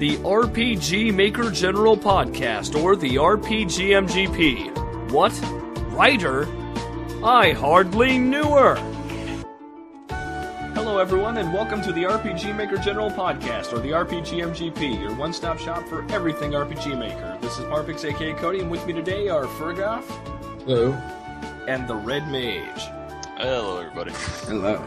the RPG Maker General Podcast, or the rpgmgp. What? Writer? I hardly knew her! Hello everyone, and welcome to the RPG Maker General Podcast, or the rpgmgp, your one-stop shop for everything RPG Maker. This is Marpix, aka Cody, and with me today are Firgof. Hello. And the Red Mage. Hello, everybody. Hello.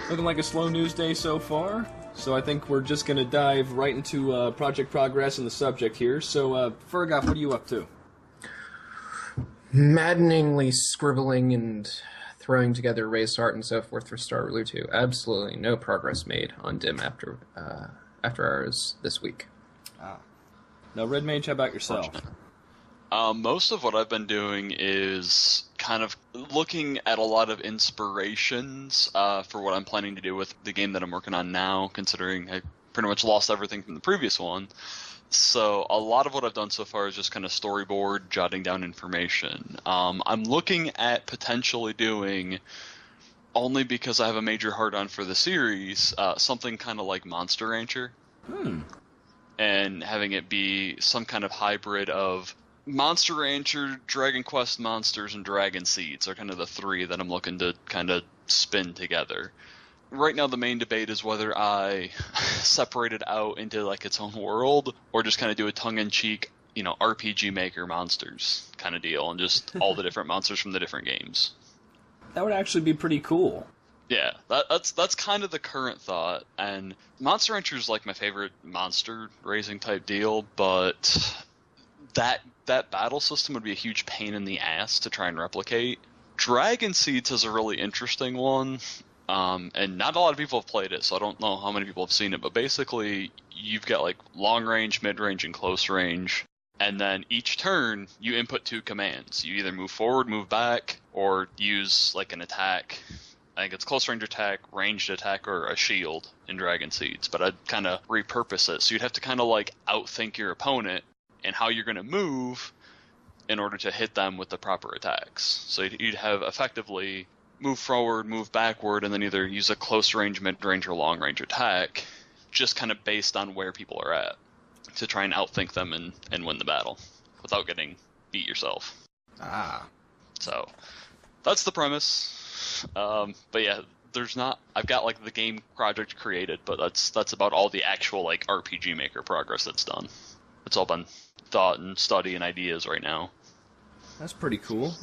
Looking like a slow news day so far, so I think we're just going to dive right into project progress and the subject here. So, Firgof, what are you up to? Maddeningly scribbling and throwing together race art and so forth for Star Ruler 2. Absolutely no progress made on Dim after hours this week. Now, Red Mage, how about yourself? Most of what I've been doing is kind of looking at a lot of inspirations for what I'm planning to do with the game that I'm working on now, considering I pretty much lost everything from the previous one. So a lot of what I've done so far is just kind of storyboard, jotting down information. I'm looking at potentially doing, only because I have a major hard-on for the series, something kind of like Monster Rancher. And having it be some kind of hybrid of Monster Rancher, Dragon Quest Monsters, and Dragon Seeds are kind of the three that I'm looking to kind of spin together. Right now the main debate is whether I separate it out into like its own world or just kind of do a tongue-in-cheek, RPG Maker monsters kind of deal and just all the different monsters from the different games. That would actually be pretty cool. Yeah, that's kind of the current thought, and Monster Rancher is like my favorite monster raising type deal, but that battle system would be a huge pain in the ass to try and replicate. Dragon Seeds is a really interesting one, and not a lot of people have played it, so I don't know how many people have seen it, but basically you've got like long range, mid range, and close range, and then each turn you input two commands. You either move forward, move back, or use like an attack. I think it's close range attack, ranged attack, or a shield in Dragon Seeds, but I'd kind of repurpose it. So you'd have to kind of like outthink your opponent and how you're going to move in order to hit them with the proper attacks. So you'd have effectively move forward, move backward, and then either use a close range, mid range, or long range attack, just kind of based on where people are at, to try and outthink them and win the battle without getting beat yourself. So that's the premise. But yeah, I've got like the game project created, but that's about all the actual like RPG Maker progress that's done. It's all been thought and study and ideas right now. That's pretty cool.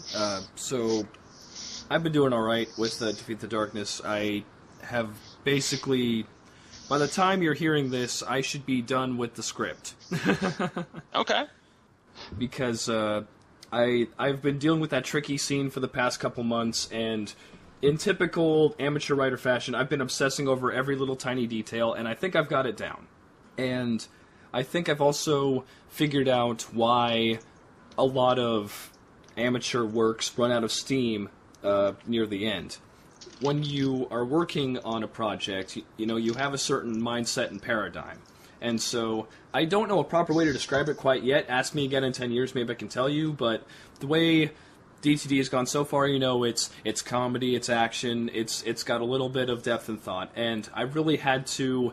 So I've been doing alright with Defeat the Darkness. I have basically, by the time you're hearing this, I should be done with the script. Okay. Because I've been dealing with that tricky scene for the past couple months, and in typical amateur writer fashion, I've been obsessing over every little tiny detail, and I think I've got it down. And I think I've also figured out why a lot of amateur works run out of steam near the end. When you are working on a project, you have a certain mindset and paradigm. And so I don't know a proper way to describe it quite yet. Ask me again in 10 years, maybe I can tell you. But the way DTD has gone so far, it's comedy, it's action, it's got a little bit of depth and thought. And I really had to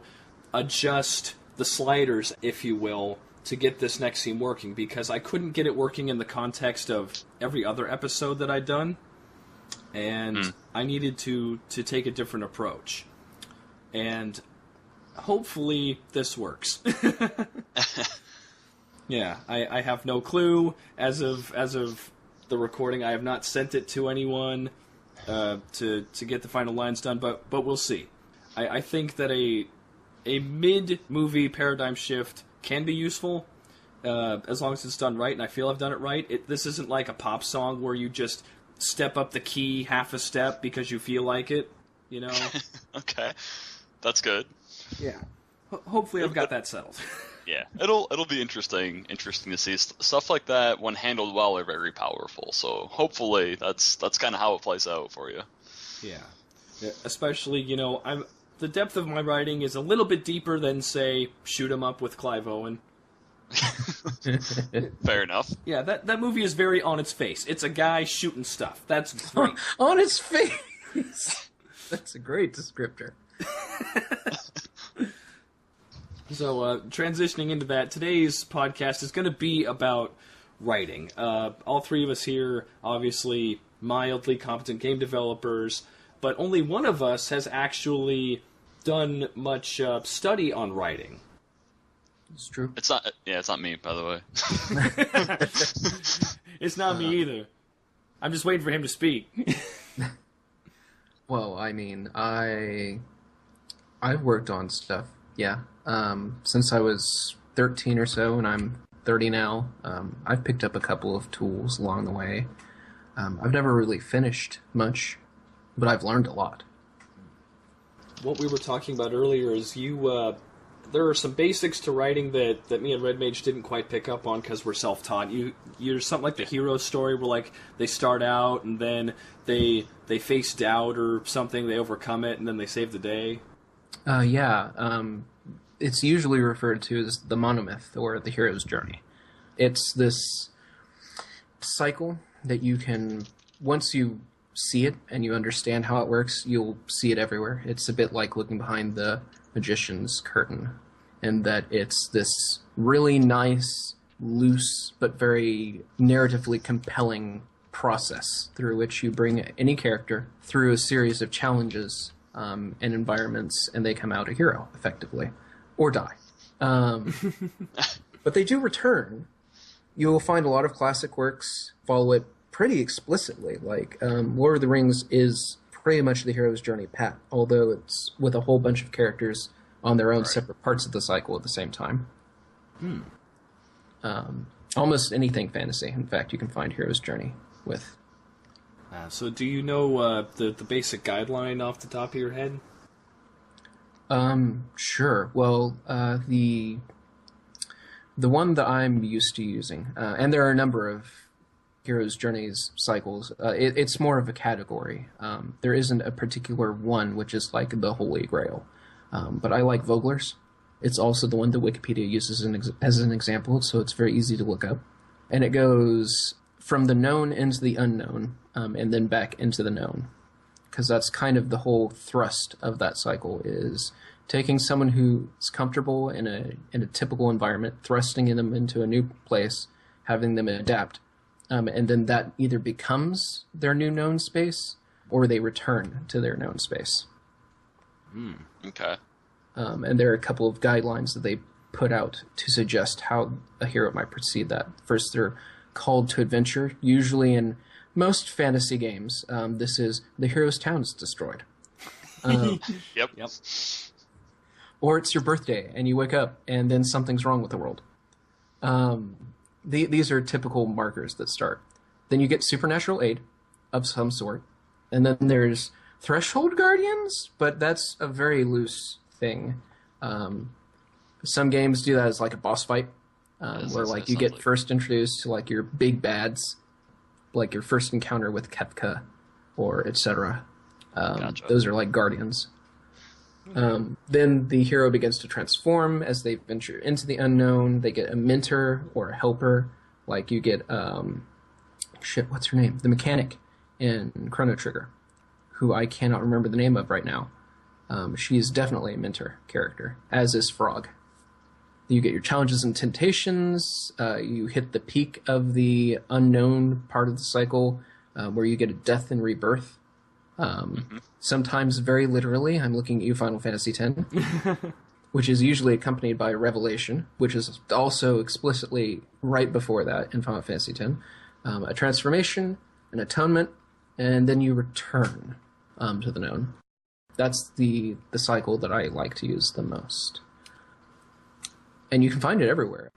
adjust the sliders, if you will, to get this next scene working, because I couldn't get it working in the context of every other episode that I'd done. And I needed to take a different approach. And hopefully this works. Yeah, I have no clue. As of the recording, I have not sent it to anyone to get the final lines done, but we'll see. I think that a mid-movie paradigm shift can be useful, as long as it's done right, and I feel I've done it right. This isn't like a pop song where you just step up the key half a step because you feel like it, Okay, that's good. Yeah. Hopefully I've got that settled. Yeah, it'll be interesting to see. Stuff like that, when handled well, are very powerful. So hopefully that's kind of how it plays out for you. Yeah. Especially, the depth of my writing is a little bit deeper than, say, Shoot 'Em Up with Clive Owen. Fair enough. Yeah, that movie is very on its face. It's a guy shooting stuff. That's great. On its face! That's a great descriptor. So, transitioning into that, today's podcast is going to be about writing. All three of us here, obviously, mildly competent game developers, but only one of us has actually done much study on writing. It's true. It's not me, by the way. It's not me either. I'm just waiting for him to speak. Well, I mean, I've worked on stuff, yeah. Since I was 13 or so, and I'm 30 now, I've picked up a couple of tools along the way. I've never really finished much, but I've learned a lot. What we were talking about earlier is there are some basics to writing that me and Red Mage didn't quite pick up on because we're self-taught. You're something like the hero story where like they start out and then they face doubt or something, they overcome it, and then they save the day. It's usually referred to as the monomyth or the hero's journey. It's this cycle that you can, once you see it and you understand how it works, you'll see it everywhere. It's a bit like looking behind the magician's curtain, and that it's this really nice, loose, but very narratively compelling process through which you bring any character through a series of challenges and environments, and they come out a hero, effectively, or die. But they do return. You'll find a lot of classic works follow it pretty explicitly, like Lord of the Rings is pretty much the hero's journey path, although it's with a whole bunch of characters on their own separate parts of the cycle at the same time. Almost anything fantasy, in fact, you can find hero's journey with. So do you know the basic guideline off the top of your head? Sure. Well, the one that I'm used to using, and there are a number of hero's journeys cycles, it's more of a category. There isn't a particular one which is like the holy grail. But I like Vogler's. It's also the one that Wikipedia uses as an example, so it's very easy to look up. And it goes from the known into the unknown, and then back into the known. Because that's kind of the whole thrust of that cycle, is taking someone who's comfortable in a typical environment, thrusting them into a new place, having them adapt, and then that either becomes their new known space, or they return to their known space. Okay. And there are a couple of guidelines that they put out to suggest how a hero might proceed that. First, they're called to adventure. Usually in most fantasy games, this is the hero's town is destroyed. Yep. Or it's your birthday, and you wake up, and then something's wrong with the world. These are typical markers that start. Then you get supernatural aid of some sort. And then there's Threshold Guardians, but that's a very loose thing. Some games do that as like a boss fight, where like you get first introduced to like your big bads, like your first encounter with Kefka, or etc. Gotcha. Those are like guardians. Then the hero begins to transform as they venture into the unknown. They get a mentor or a helper, like you get what's her name? The mechanic in Chrono Trigger, who I cannot remember the name of right now. She is definitely a mentor character, as is Frog. You get your challenges and temptations. You hit the peak of the unknown part of the cycle, where you get a death and rebirth. Sometimes very literally. I'm looking at you, Final Fantasy X, which is usually accompanied by a revelation, which is also explicitly right before that in Final Fantasy X. A transformation, an atonement, and then you return to the known. That's the cycle that I like to use the most. And you can find it everywhere.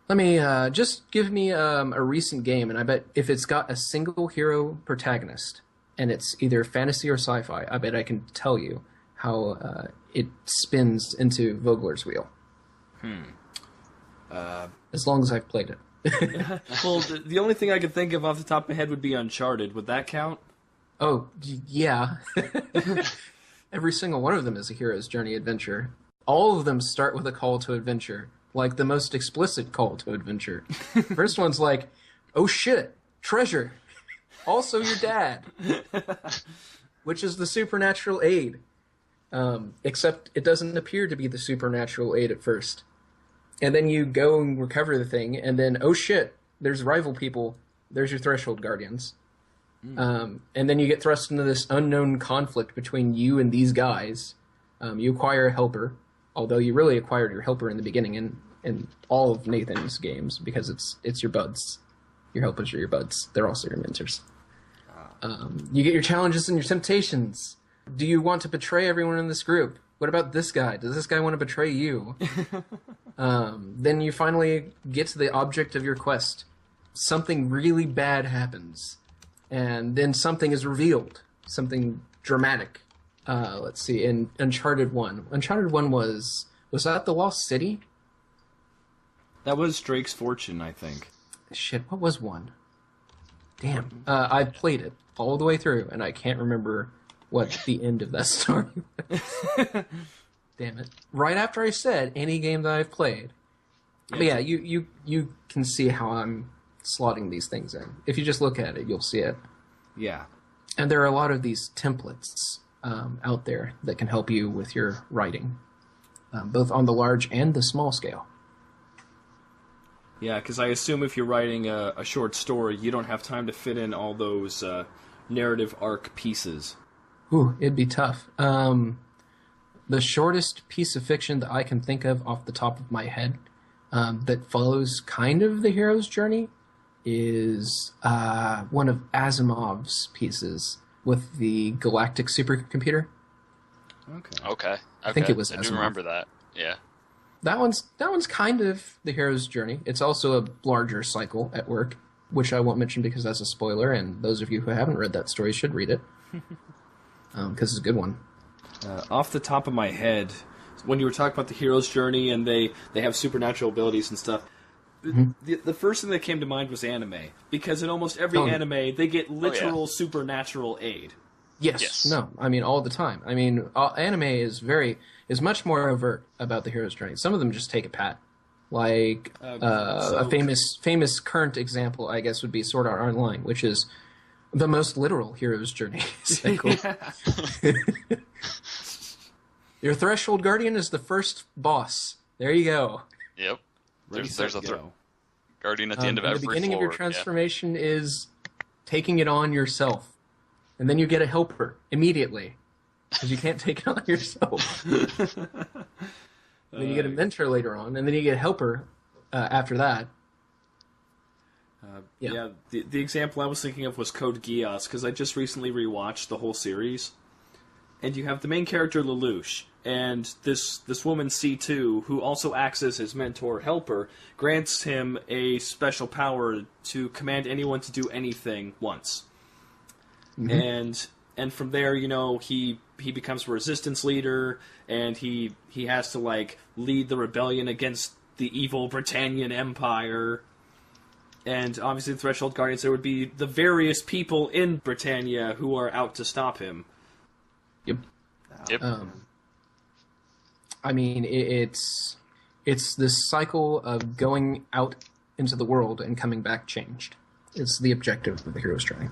Let me just give me a recent game, and I bet if it's got a single hero protagonist, and it's either fantasy or sci-fi, I bet I can tell you how it spins into Vogler's wheel. As long as I've played it. Well, the only thing I could think of off the top of my head would be Uncharted. Would that count? Oh, yeah. Every single one of them is a hero's journey adventure. All of them start with a call to adventure, like the most explicit call to adventure. First one's like, oh shit, treasure. Also your dad. Which is the supernatural aid. Except it doesn't appear to be the supernatural aid at first. And then you go and recover the thing, and then, oh shit, there's rival people. There's your Threshold Guardians. And then you get thrust into this unknown conflict between you and these guys. You acquire a helper, although you really acquired your helper in the beginning in all of Nathan's games, because it's your buds. Your helpers are your buds. They're also your mentors. You get your challenges and your temptations. Do you want to betray everyone in this group? What about this guy? Does this guy want to betray you? Then you finally get to the object of your quest. Something really bad happens. And then something is revealed. Something dramatic. Let's see, in Uncharted 1. Uncharted 1 was that the Lost City? That was Drake's Fortune, I think. Shit, what was 1? Damn. I played it all the way through, and I can't remember what the end of that story was. Damn it. Right after I said any game that I've played. But yeah, you can see how I'm slotting these things in. If you just look at it, you'll see it. Yeah. And there are a lot of these templates out there that can help you with your writing, both on the large and the small scale. Yeah, because I assume if you're writing a short story, you don't have time to fit in all those narrative arc pieces. Ooh, it'd be tough. The shortest piece of fiction that I can think of off the top of my head that follows kind of the hero's journey is one of Asimov's pieces with the galactic supercomputer. Okay. I think it was I Asimov. do remember that. Yeah. That one's kind of the hero's journey. It's also a larger cycle at work, which I won't mention because that's a spoiler, and those of you who haven't read that story should read it. Because it's a good one. Off the top of my head, when you were talking about the hero's journey and they have supernatural abilities and stuff, the first thing that came to mind was anime. Because in almost every anime, they get literal supernatural aid. Yes. No, I mean, all the time. I mean, anime is much more overt about the hero's journey. Some of them just take a pat. Like, a famous current example, I guess, would be Sword Art Online, which is the most literal hero's journey cycle. Your Threshold Guardian is the first boss. There you go. Yep. There's a Guardian at the end of every The beginning floor. of your transformation is taking it on yourself. And then you get a helper immediately. Because you can't take it on yourself. Then you get a mentor later on, and then you get a helper after that. The example I was thinking of was Code Geass, because I just recently rewatched the whole series. And you have the main character, Lelouch, and this woman, C2, who also acts as his mentor helper, grants him a special power to command anyone to do anything once. And from there, he becomes a resistance leader, and he has to, lead the rebellion against the evil Britannian Empire. And obviously the Threshold Guardians, there would be the various people in Britannia who are out to stop him. Yep. I mean, it's this cycle of going out into the world and coming back changed. It's the objective of the hero's journey.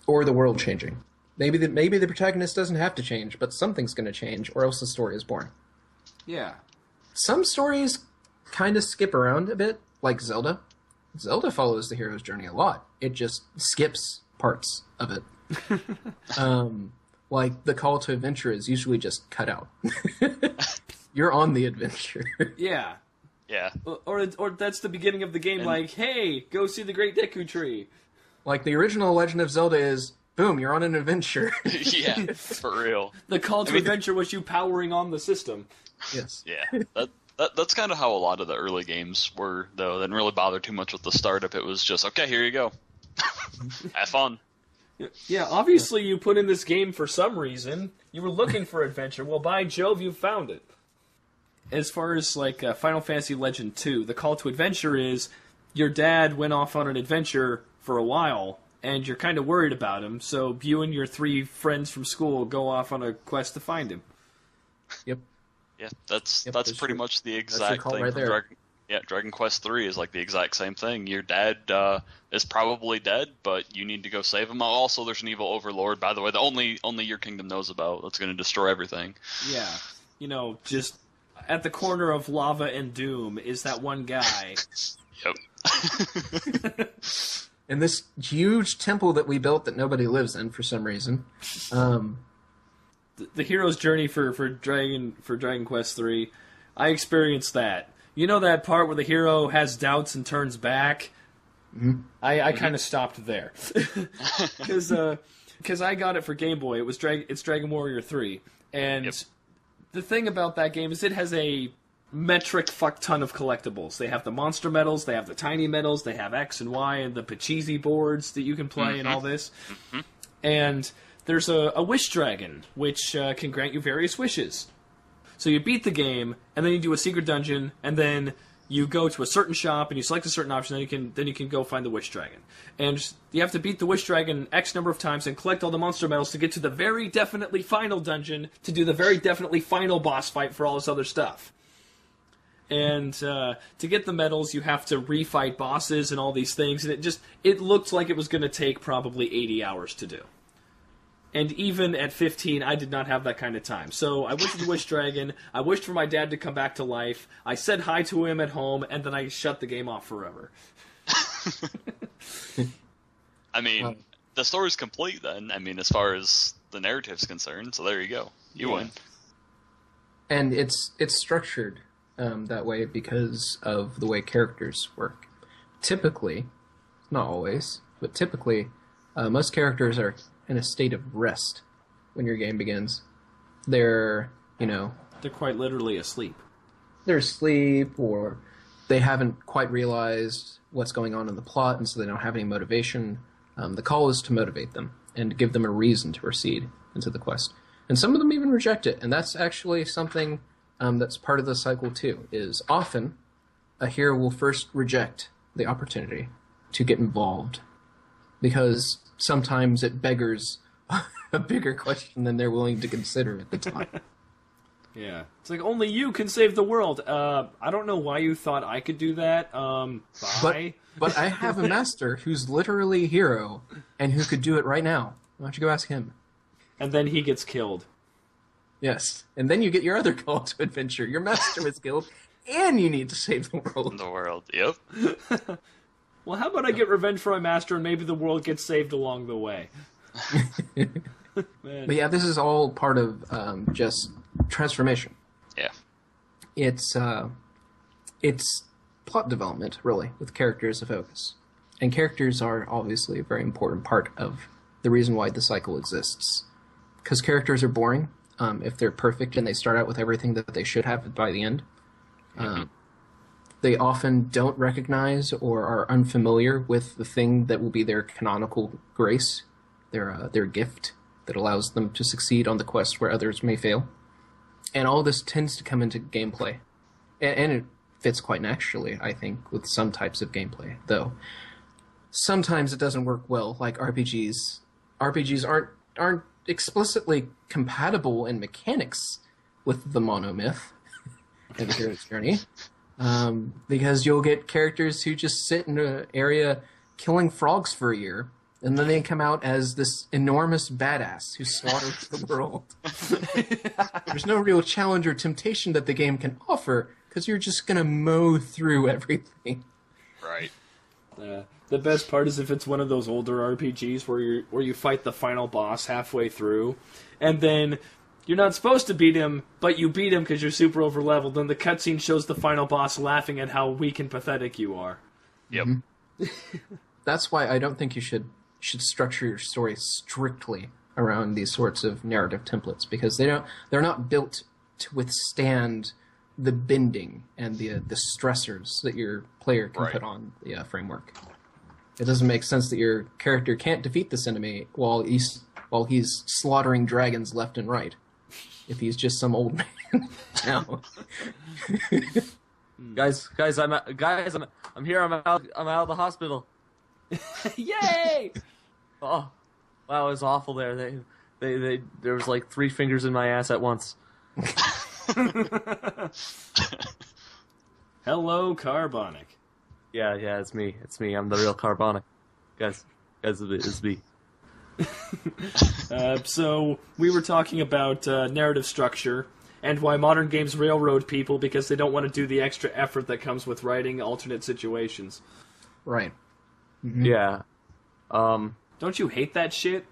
Or the world changing. Maybe the protagonist doesn't have to change, but something's going to change, or else the story is boring. Yeah. Some stories kind of skip around a bit, like Zelda. Zelda follows the hero's journey a lot. It just skips parts of it. Like the call to adventure is usually just cut out. You're on the adventure. Yeah. Yeah. Or that's the beginning of the game, hey, go see the Great Deku Tree. Like the original Legend of Zelda is, boom, you're on an adventure. Yeah, for real. The call to adventure was you powering on the system. Yes. Yeah. That's kind of how a lot of the early games were, though. They didn't really bother too much with the startup. It was just, okay, here you go. Have fun. Yeah, obviously you put in this game for some reason. You were looking for adventure. Well, by Jove, you found it. As far as, Final Fantasy Legend 2, the call to adventure is your dad went off on an adventure for a while, and you're kind of worried about him, so you and your 3 friends from school go off on a quest to find him. Yep. Yeah, that's pretty much the exact thing. Right there. Yeah, Dragon Quest III is like the exact same thing. Your dad is probably dead, but you need to go save him. Also, there's an evil overlord, by the way, that only your kingdom knows about. That's going to destroy everything. Yeah, just at the corner of lava and doom is that one guy. Yep. And this huge temple that we built that nobody lives in for some reason. The hero's journey for Dragon Quest III, I experienced that. You know that part where the hero has doubts and turns back? Mm-hmm. I kind of stopped there. Because I got it for Game Boy. It's Dragon Warrior 3. And the thing about that game is it has a metric fuck ton of collectibles. They have the monster medals, they have the tiny medals, they have X and Y and the Pachisi boards that you can play and all this. Mm-hmm. And there's a wish dragon, which can grant you various wishes. So you beat the game, and then you do a secret dungeon, and then you go to a certain shop, and you select a certain option, then you can go find the wish dragon. And you have to beat the wish dragon X number of times and collect all the monster medals to get to the very definitely final dungeon, to do the very definitely final boss fight for all this other stuff. And to get the medals, you have to refight bosses and all these things, and it looked like it was going to take probably 80 hours to do. And even at 15, I did not have that kind of time. So I went to the Wish Dragon, I wished for my dad to come back to life, I said hi to him at home, and then I shut the game off forever. I mean, the story's complete then, as far as the narrative's concerned, so there you go. You win. And it's structured that way because of the way characters work. Typically, not always, but typically, most characters are in a state of rest when your game begins. They're quite literally asleep. They're asleep, or they haven't quite realized what's going on in the plot, and so they don't have any motivation. The call is to motivate them and give them a reason to proceed into the quest. And some of them even reject it, and that's actually something that's part of the cycle too, is often a hero will first reject the opportunity to get involved, because sometimes it beggars a bigger question than they're willing to consider at the time. Yeah. It's like, only you can save the world. I don't know why you thought I could do that. Bye. But I have a master who's literally a hero and who could do it right now. Why don't you go ask him? And then he gets killed. Yes. And then you get your other call to adventure. Your master was killed, and you need to save the world. The world, yep. Well, how about I get revenge for my master and maybe the world gets saved along the way? But yeah, this is all part of just transformation. Yeah. It's plot development, really, with characters a focus. And characters are obviously a very important part of the reason why the cycle exists. Because characters are boring if they're perfect and they start out with everything that they should have by the end. They often don't recognize or are unfamiliar with the thing that will be their canonical grace, their gift that allows them to succeed on the quest where others may fail. And all this tends to come into gameplay. And it fits quite naturally, I think, with some types of gameplay, though. Sometimes it doesn't work well, like RPGs. RPGs aren't explicitly compatible in mechanics with the monomyth and the hero's journey. Because you'll get characters who just sit in an area killing frogs for a year, and then they come out as this enormous badass who slaughters the world. There's no real challenge or temptation that the game can offer, because you're just going to mow through everything. Right. The best part is if it's one of those older RPGs where you fight the final boss halfway through, and then you're not supposed to beat him, but you beat him because you're super over-leveled, and the cutscene shows the final boss laughing at how weak and pathetic you are. Yep. That's why I don't think you should structure your story strictly around these sorts of narrative templates, because they're not built to withstand the bending and the stressors that your player can put on the framework. It doesn't make sense that your character can't defeat this enemy while he's slaughtering dragons left and right, if he's just some old man. No. Guys, I'm here. I'm out of the hospital. Yay! Oh, wow, it was awful there. There was like 3 fingers in my ass at once. Hello, Karbonic. Yeah, it's me. It's me. I'm the real Karbonic. Guys, it's me. So we were talking about narrative structure and why modern games railroad people because they don't want to do the extra effort that comes with writing alternate situations. Right. Yeah. Don't you hate that shit?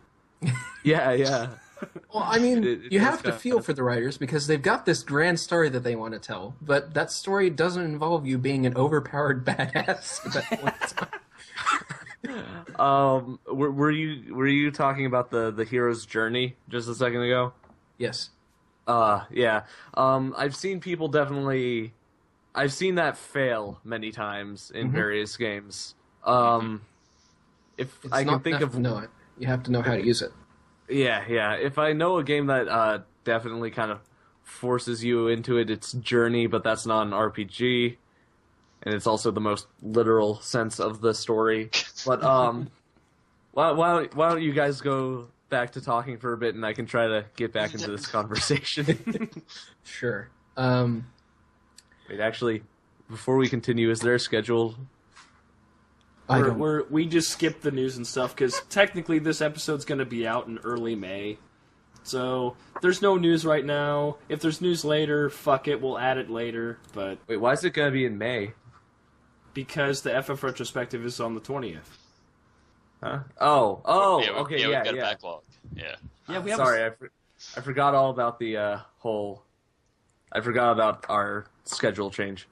Yeah. Well, I mean, It you does have to feel for the writers because they've got this grand story that they want to tell, but that story doesn't involve you being an overpowered badass at that point in time. Were you talking about the hero's journey just a second ago? Yes. Yeah. I've seen people definitely. I've seen that fail many times in various games. If It's I can not think enough of to know it. You have to know how to use it. Yeah. If I know a game that definitely kind of forces you into its journey, but that's not an RPG, and it's also the most literal sense of the story. But why don't you guys go back to talking for a bit, and I can try to get back into this conversation. Sure. Wait, actually, before we continue, is there a schedule? We just skipped the news and stuff because technically this episode's going to be out in early May. So there's no news right now. If there's news later, fuck it, we'll add it later. But Wait, why is it going to be in May? because the FF retrospective is on the 20th. Huh? Oh, yeah, okay, we've got a yeah. backlog. Yeah. Yeah, we have. Sorry, I forgot all about the whole. I forgot about our schedule change.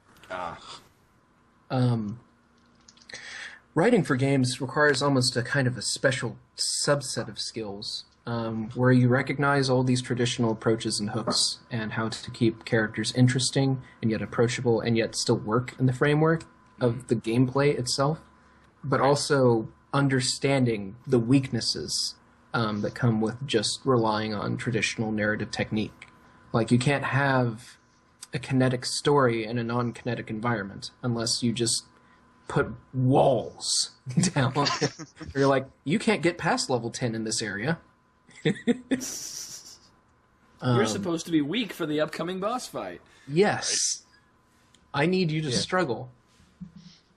Writing for games requires almost a kind of a special subset of skills, where you recognize all these traditional approaches and hooks, and how to keep characters interesting and yet approachable, and yet still work in the framework of the gameplay itself, but also understanding the weaknesses that come with just relying on traditional narrative technique. Like, you can't have a kinetic story in a non-kinetic environment unless you just put walls down. You're like, you can't get past level 10 in this area. You're supposed to be weak for the upcoming boss fight. Yes. I need you to struggle.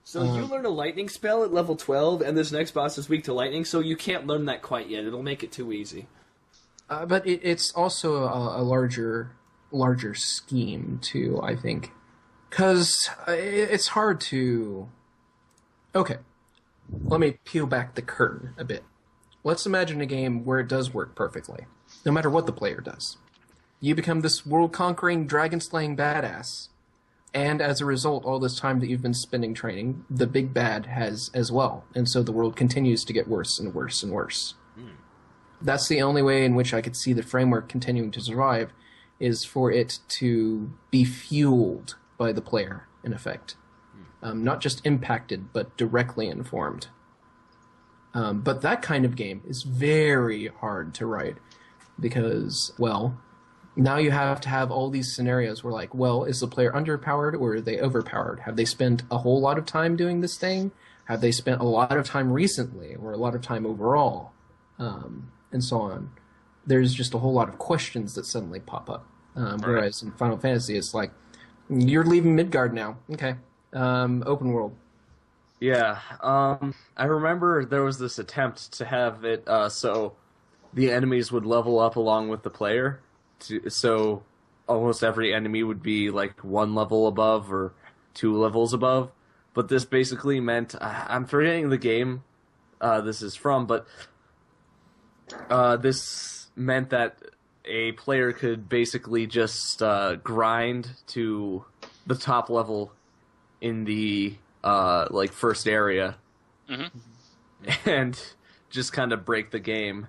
So you learn a lightning spell at level 12, and this next boss is weak to lightning, so you can't learn that quite yet. It'll make it too easy. But it's also a larger scheme, too, I think. Because it's hard to... Okay, let me peel back the curtain a bit. Let's imagine a game where it does work perfectly, no matter what the player does. You become this world-conquering, dragon-slaying badass, and as a result, all this time that you've been spending training, the big bad has as well, and so the world continues to get worse and worse and worse. That's the only way in which I could see the framework continuing to survive, is for it to be fueled by the player, in effect. Not just impacted, but directly informed. But that kind of game is very hard to write because, well, now you have to have all these scenarios where, like, well, is the player underpowered or are they overpowered? Have they spent a whole lot of time doing this thing? Have they spent a lot of time recently or a lot of time overall? And so on. There's just a whole lot of questions that suddenly pop up. Whereas in Final Fantasy, it's like, you're leaving Midgard now. Okay. Open world. Yeah, I remember there was this attempt to have it so the enemies would level up along with the player, so almost every enemy would be like one level above or 2 levels above. But this basically meant I'm forgetting the game this is from, but this meant that a player could basically just grind to the top level in the like first area, and just kind of break the game.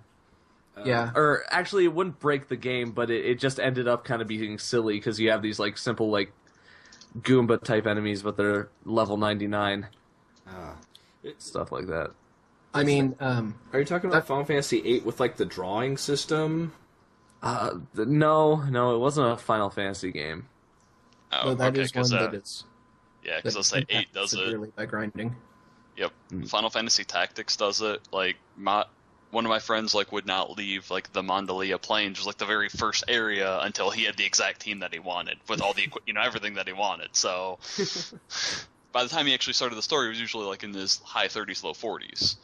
Yeah. Or actually, it wouldn't break the game, but it just ended up kind of being silly because you have these like simple like Goomba type enemies, but they're level 99. Stuff like that. I mean, Are you talking about Final Fantasy VIII with like the drawing system? No, it wasn't a Final Fantasy game. Oh, well, that okay, is one that it's... Yeah, because I'll say 8 does it. Severely by grinding. Yep. Final Fantasy Tactics does it. Like, one of my friends like would not leave like the Mondalia Plains, was like the very first area, until he had the exact team that he wanted with all the everything that he wanted. So by the time he actually started the story, he was usually like in his high 30s, low 40s,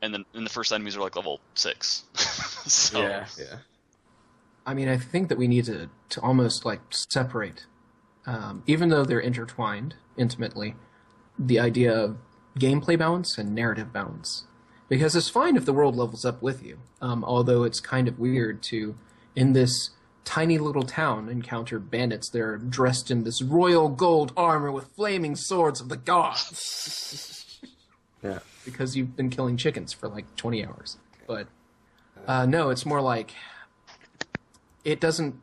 and then the first enemies are like level 6. So Yeah. I mean, I think that we need to almost like separate, even though they're intertwined intimately, the idea of gameplay balance and narrative balance. Because it's fine if the world levels up with you, although it's kind of weird to, in this tiny little town, encounter bandits that are dressed in this royal gold armor with flaming swords of the gods. Yeah. Because you've been killing chickens for like 20 hours. But no, it's more like it doesn't,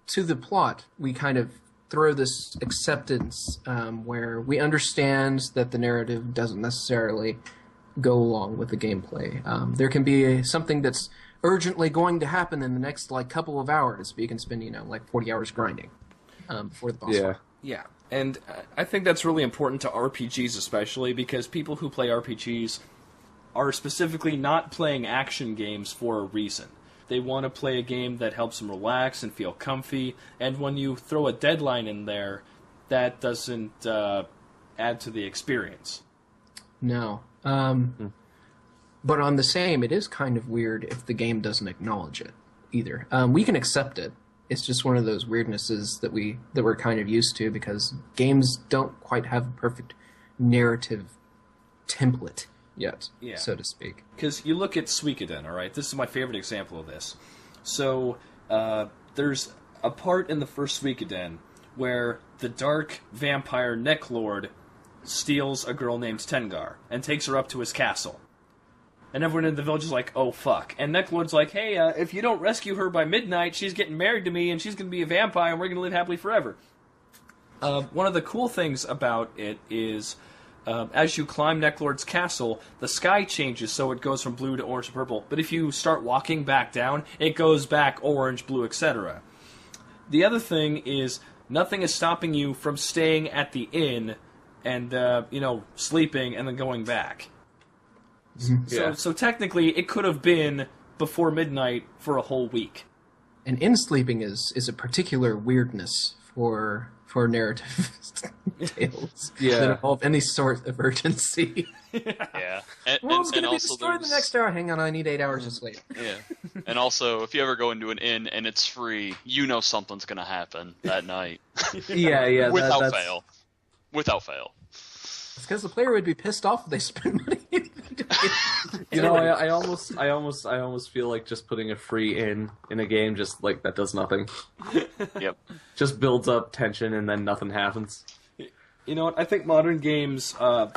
to the plot, we kind of throw this acceptance where we understand that the narrative doesn't necessarily go along with the gameplay. There can be something that's urgently going to happen in the next like couple of hours, but you can spend like 40 hours grinding before the boss fight. Yeah, and I think that's really important to RPGs especially, because people who play RPGs are specifically not playing action games for a reason. They want to play a game that helps them relax and feel comfy, and when you throw a deadline in there, that doesn't add to the experience. No. But on the same, it is kind of weird if the game doesn't acknowledge it either. We can accept it. It's just one of those weirdnesses that we're kind of used to, because games don't quite have a perfect narrative template yet, so to speak. Because you look at Suikoden, all right? This is my favorite example of this. So there's a part in the first Suikoden where the dark vampire Necklord steals a girl named Tengar and takes her up to his castle. And everyone in the village is like, oh, fuck. And Necklord's like, hey, if you don't rescue her by midnight, she's getting married to me, and she's going to be a vampire, and we're going to live happily forever. One of the cool things about it is, as you climb Necklord's castle, the sky changes, so it goes from blue to orange to purple. But if you start walking back down, it goes back orange, blue, etc. The other thing is, nothing is stopping you from staying at the inn and, sleeping and then going back. So technically, it could have been before midnight for a whole week. And inn sleeping is a particular weirdness for narrative tales that involve any sort of urgency. Yeah. Well, it's going to be also destroyed the next hour. Hang on, I need 8 hours of sleep. Yeah. And also, if you ever go into an inn and it's free, you know something's going to happen that night. Yeah. Without fail. Without fail. It's because the player would be pissed off if they spend money. I almost feel like just putting a free in a game, just like that does nothing. Yep. Just builds up tension and then nothing happens. You know what? I think modern games,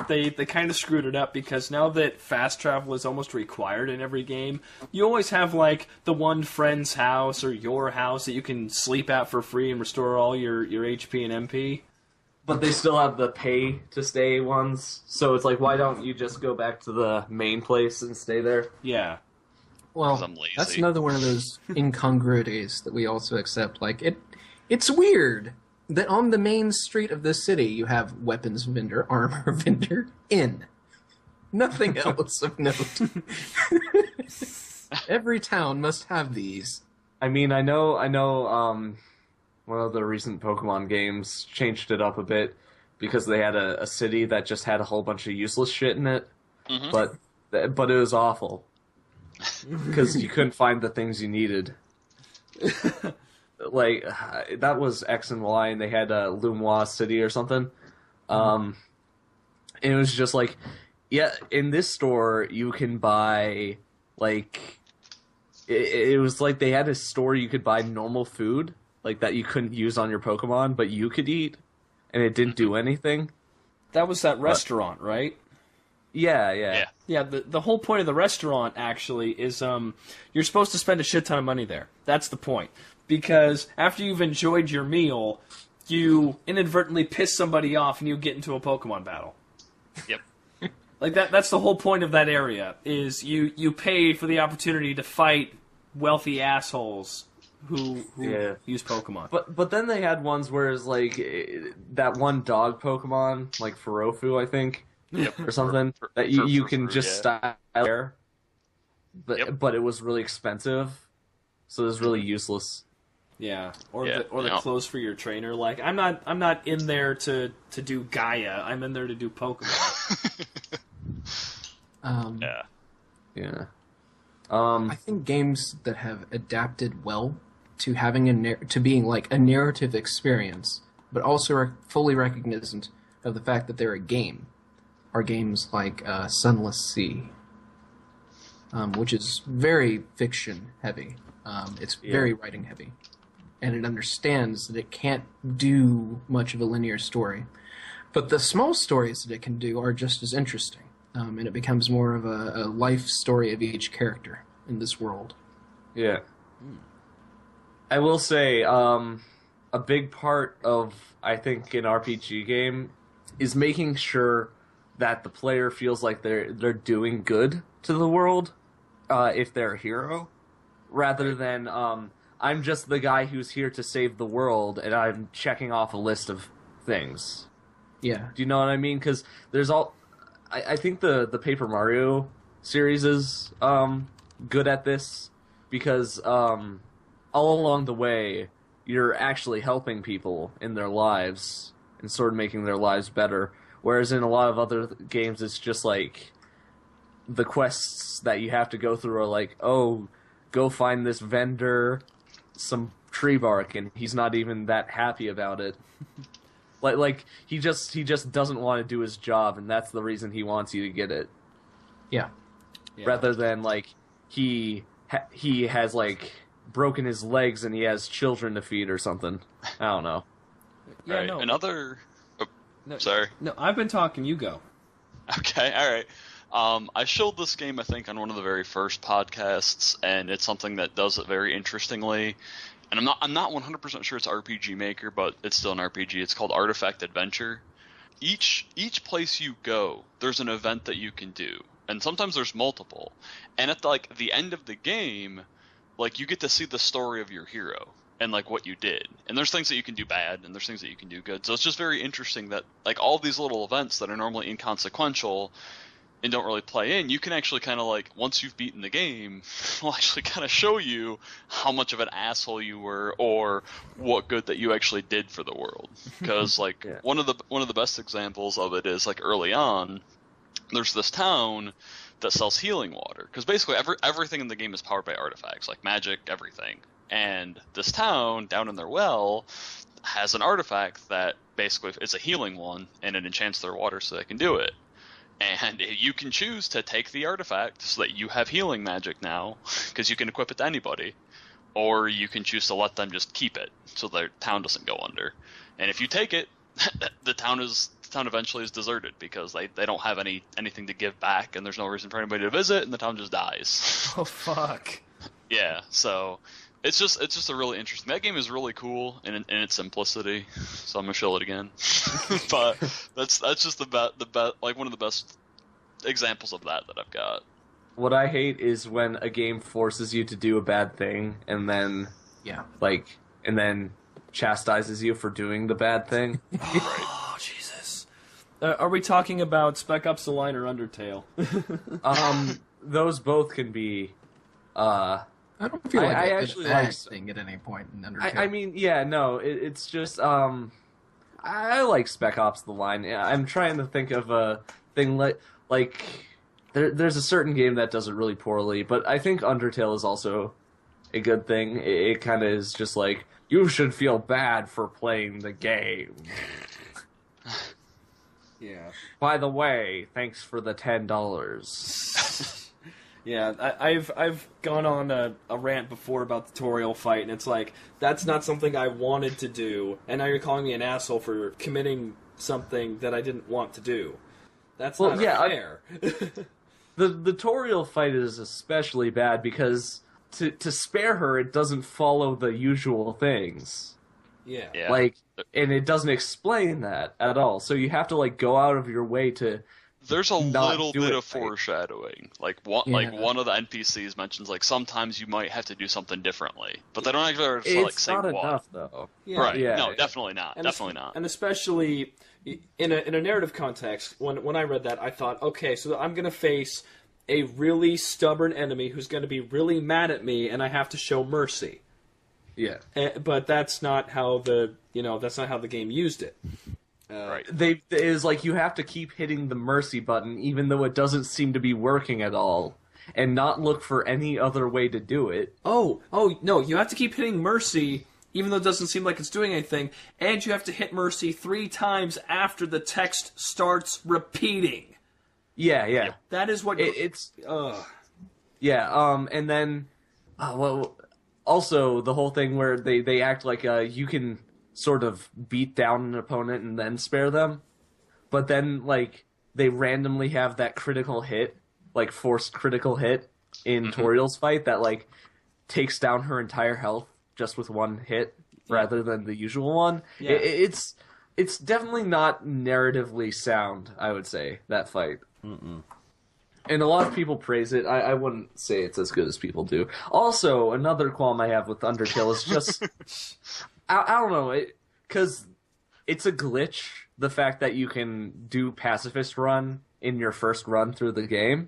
they kind of screwed it up, because now that fast travel is almost required in every game, you always have, like, the one friend's house or your house that you can sleep at for free and restore all your HP and MP. But they still have the pay to stay ones, so it's like, why don't you just go back to the main place and stay there? Yeah. Well, I'm lazy. that's another one of those incongruities that we also accept. Like, it's weird that on the main street of this city you have weapons vendor, armor vendor, inn. Nothing else of note. Every town must have these. I mean, I know, one of the recent Pokemon games changed it up a bit because they had a city that just had a whole bunch of useless shit in it, but it was awful because you couldn't find the things you needed. Like, that was X and Y, and they had a Lumois City or something. And it was just like, yeah, in this store you can buy, like, it was like they had a store you could buy normal food, like, that you couldn't use on your Pokemon, but you could eat, and it didn't do anything. That was that restaurant, right? Yeah. Yeah, the whole point of the restaurant, actually, is you're supposed to spend a shit ton of money there. That's the point. Because after you've enjoyed your meal, you inadvertently piss somebody off and you get into a Pokemon battle. Yep. Like, that's the whole point of that area, is you pay for the opportunity to fight wealthy assholes who use Pokemon. But then they had ones where it's like that one dog Pokemon, like Ferofu, I think, or something, that you can just style there. but it was really expensive, so it was really useless. Yeah, or the clothes for your trainer. Like, I'm not in there to do Gaia. I'm in there to do Pokemon. Yeah. I think games that have adapted well to having to being like a narrative experience, but also are fully recognizant of the fact that they're a game, are games like Sunless Sea, which is very fiction heavy. It's very writing heavy, and it understands that it can't do much of a linear story, but the small stories that it can do are just as interesting. And it becomes more of a life story of each character in this world. Yeah. I will say, a big part of, I think, an RPG game is making sure that the player feels like they're doing good to the world, if they're a hero, rather than, I'm just the guy who's here to save the world, and I'm checking off a list of things. Yeah. Do you know what I mean? Because there's I think the Paper Mario series is good at this, because all along the way you're actually helping people in their lives and sort of making their lives better. Whereas in a lot of other games, it's just like the quests that you have to go through are like, oh, go find this vendor some tree bark, and he's not even that happy about it. Like he just doesn't want to do his job, and that's the reason he wants you to get it. Yeah. Rather than like he has like broken his legs and he has children to feed or something. I don't know. Yeah, right. no. Another. Oh, No, sorry. No, I've been talking. You go. Okay, all right. I showed this game, I think, on one of the very first podcasts, and it's something that does it very interestingly. And I'm not 100% sure it's RPG Maker, but it's still an RPG. It's called Artifact Adventure. Each place you go, there's an event that you can do, and sometimes there's multiple. And at the end of the game, like, you get to see the story of your hero and like what you did. And there's things that you can do bad, and there's things that you can do good. So it's just very interesting that like all these little events that are normally inconsequential and don't really play in, you can actually kind of like, once you've beaten the game, will actually kind of show you how much of an asshole you were or what good that you actually did for the world. Because like one of the best examples of it is like early on, there's this town that sells healing water, because basically everything in the game is powered by artifacts, like magic, everything. And this town down in their well has an artifact that basically it's a healing one, and it enchants their water so they can do it. And you can choose to take the artifact so that you have healing magic now, because you can equip it to anybody. Or you can choose to let them just keep it so their town doesn't go under. And if you take it, the town eventually is deserted, because they don't have anything to give back, and there's no reason for anybody to visit, and the town just dies. Oh, fuck. Yeah, so it's just a really interesting. That game is really cool in its simplicity, so I'm gonna show it again. But that's just like one of the best examples of that I've got. What I hate is when a game forces you to do a bad thing and then chastises you for doing the bad thing. Oh, Jesus. Are we talking about Spec Ops: The Line or Undertale? Those both can be. I don't feel like I I actually did a bad like thing at any point in Undertale. I mean, yeah, no, it's just I like Spec Ops: The Line. I'm trying to think of a thing like there's a certain game that does it really poorly, but I think Undertale is also a good thing. It kind of is just like, you should feel bad for playing the game. Yeah. By the way, thanks for the $10. Yeah, I've gone on a rant before about the tutorial fight, and it's like, that's not something I wanted to do, and now you're calling me an asshole for committing something that I didn't want to do. That's not fair. The tutorial fight is especially bad because to spare her, it doesn't follow the usual things. Yeah. Like, and it doesn't explain that at all. So you have to like go out of your way to. There's a little bit of foreshadowing. Like one of the NPCs mentions like sometimes you might have to do something differently, but they don't actually like say what. It's not enough though. Yeah. Right? Yeah. No, definitely not. Definitely not. And especially in a narrative context, when I read that, I thought, okay, so I'm gonna face a really stubborn enemy who's going to be really mad at me, and I have to show mercy. Yeah. But that's not how that's not how the game used it. Right. It is like you have to keep hitting the mercy button, even though it doesn't seem to be working at all, and not look for any other way to do it. Oh, no, you have to keep hitting mercy, even though it doesn't seem like it's doing anything, and you have to hit mercy 3 times after the text starts repeating. Yeah. That is what It's. Yeah. And then, well, also the whole thing where they act like you can sort of beat down an opponent and then spare them, but then like they randomly have that critical hit, like forced critical hit in Toriel's fight that like takes down her entire health just with one hit rather than the usual one. Yeah. It's definitely not narratively sound, I would say, that fight. And a lot of people praise it. I wouldn't say it's as good as people do. Also, another qualm I have with Undertale is just... I don't know, because it's a glitch, the fact that you can do Pacifist Run in your first run through the game.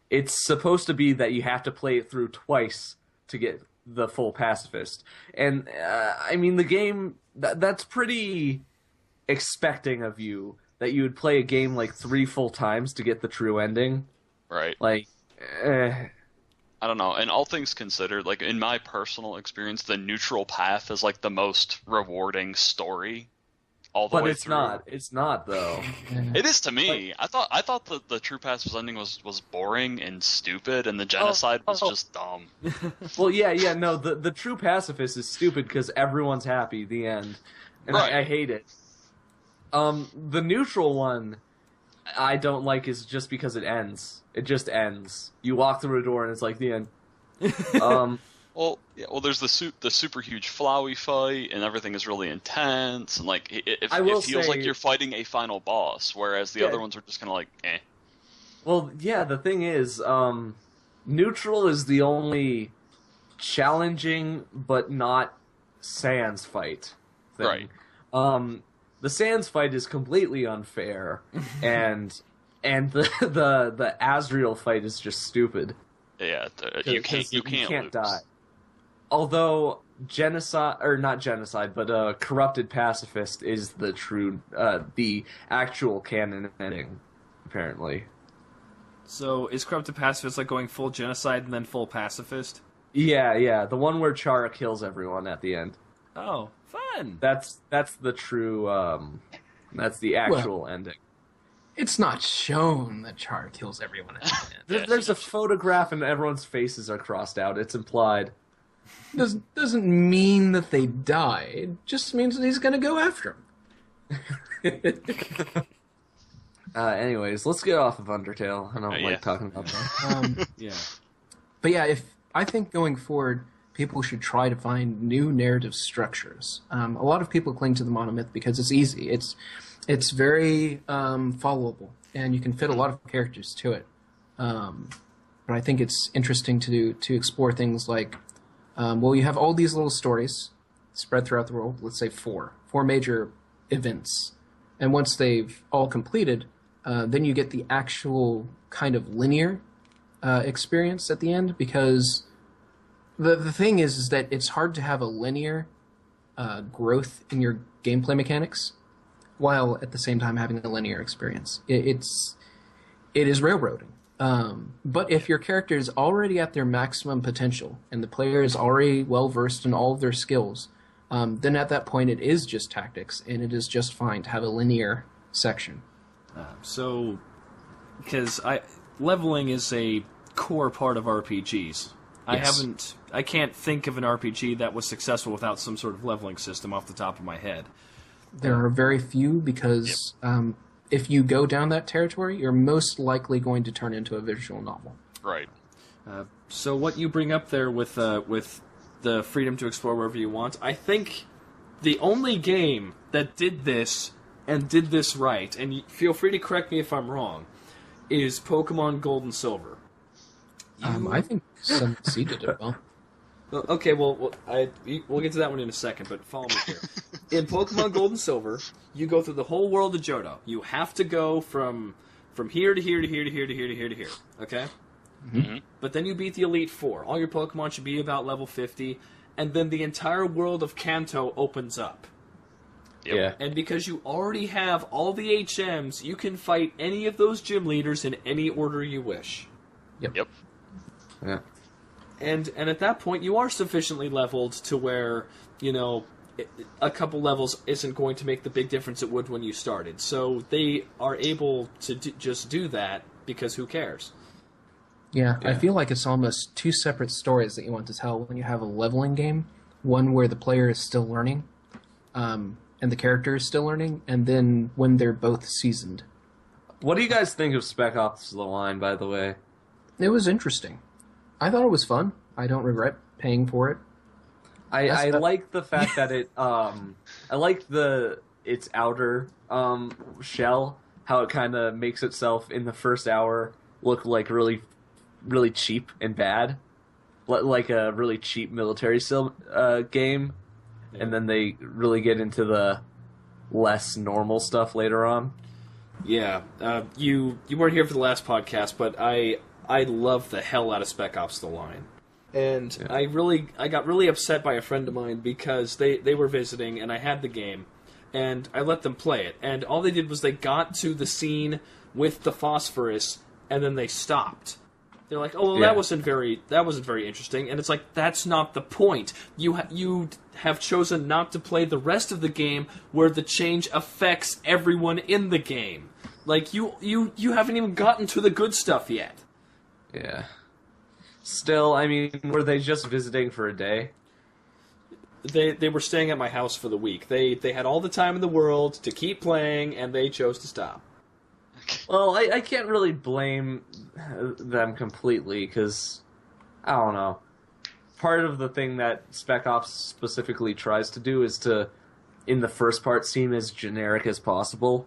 It's supposed to be that you have to play it through twice to get the full Pacifist. And, I mean, the game... That's pretty expecting of you, that you would play a game like 3 full times to get the true ending. Right. Like, I don't know. And all things considered, like in my personal experience, the neutral path is like the most rewarding story all the way through. But it's not though. It is to me. I thought the true pacifist ending was boring and stupid, and the genocide was just dumb. Well, yeah, no, the true pacifist is stupid because everyone's happy, the end. And Right. I hate it. The neutral one I don't like is just because it ends. It just ends. You walk through a door and it's like the end. Well, there's the super huge Flowey fight, and everything is really intense, and like it feels like you're fighting a final boss, whereas the other ones are just kind of like, eh. Well, yeah, the thing is, neutral is the only challenging but not Sans fight thing. Right. The Sans fight is completely unfair, and the Asriel fight is just stupid. Yeah, you can't lose. Die. Although not genocide, but corrupted pacifist is the true, the actual canon ending, apparently. So is corrupted pacifist like going full genocide and then full pacifist? Yeah, the one where Chara kills everyone at the end. Oh, fun! That's the true, that's the actual ending. It's not shown that Char kills everyone at the end. There's a photograph and everyone's faces are crossed out. It's implied. Doesn't mean that they die. It just means that he's going to go after him. Anyways, let's get off of Undertale. I don't like talking about that. Yeah. But yeah, I think going forward, people should try to find new narrative structures. A lot of people cling to the monomyth because it's easy. It's very followable, and you can fit a lot of characters to it. But I think it's interesting to explore things like, you have all these little stories spread throughout the world. Let's say four major events, and once they've all completed, then you get the actual kind of linear experience at the end. Because the thing is that it's hard to have a linear growth in your gameplay mechanics, while at the same time having a linear experience. It is railroading. But if your character is already at their maximum potential and the player is already well versed in all of their skills, then at that point it is just tactics, and it is just fine to have a linear section. So, because leveling is a core part of RPGs. Yes. I can't think of an RPG that was successful without some sort of leveling system off the top of my head. There are very few because if you go down that territory, you're most likely going to turn into a visual novel. Right. So what you bring up there with the freedom to explore wherever you want, I think the only game that did this and did this right, and feel free to correct me if I'm wrong, is Pokemon Gold and Silver. I think Sun Sea did it well. Okay, we'll get to that one in a second, but follow me here. In Pokemon Gold and Silver, you go through the whole world of Johto. You have to go from from here to here to here to here to here to here to here. Okay? Mm-hmm. But then you beat the Elite Four. All your Pokemon should be about level 50, and then the entire world of Kanto opens up. Yep. Yeah. And because you already have all the HMs, you can fight any of those gym leaders in any order you wish. Yep. Yeah. And at that point, you are sufficiently leveled to where, a couple levels isn't going to make the big difference it would when you started. So they are able to just do that because who cares? Yeah, I Yeah. feel like it's almost two separate stories that you want to tell when you have a leveling game. One where the player is still learning, and the character is still learning, and then when they're both seasoned. What do you guys think of Spec Ops: The Line, by the way? It was interesting. I thought it was fun. I don't regret paying for it. I like the fact that it I like its outer shell, how it kind of makes itself in the first hour look like really really cheap and bad, like a really cheap military game, and then they really get into the less normal stuff later on. Yeah, you weren't here for the last podcast, but I love the hell out of Spec Ops: The Line. And Yeah. I got really upset by a friend of mine because they were visiting and I had the game and I let them play it, and all they did was they got to the scene with the phosphorus and then they stopped. They're like, "Oh, well, Yeah. that wasn't very interesting." And it's like, that's not the point. You have chosen not to play the rest of the game where the change affects everyone in the game. Like you haven't even gotten to the good stuff yet. Yeah. Still, I mean, were they just visiting for a day? They were staying at my house for the week. They had all the time in the world to keep playing, and they chose to stop. Well, I can't really blame them completely, because, I don't know. Part of the thing that Spec Ops specifically tries to do is to, in the first part, seem as generic as possible.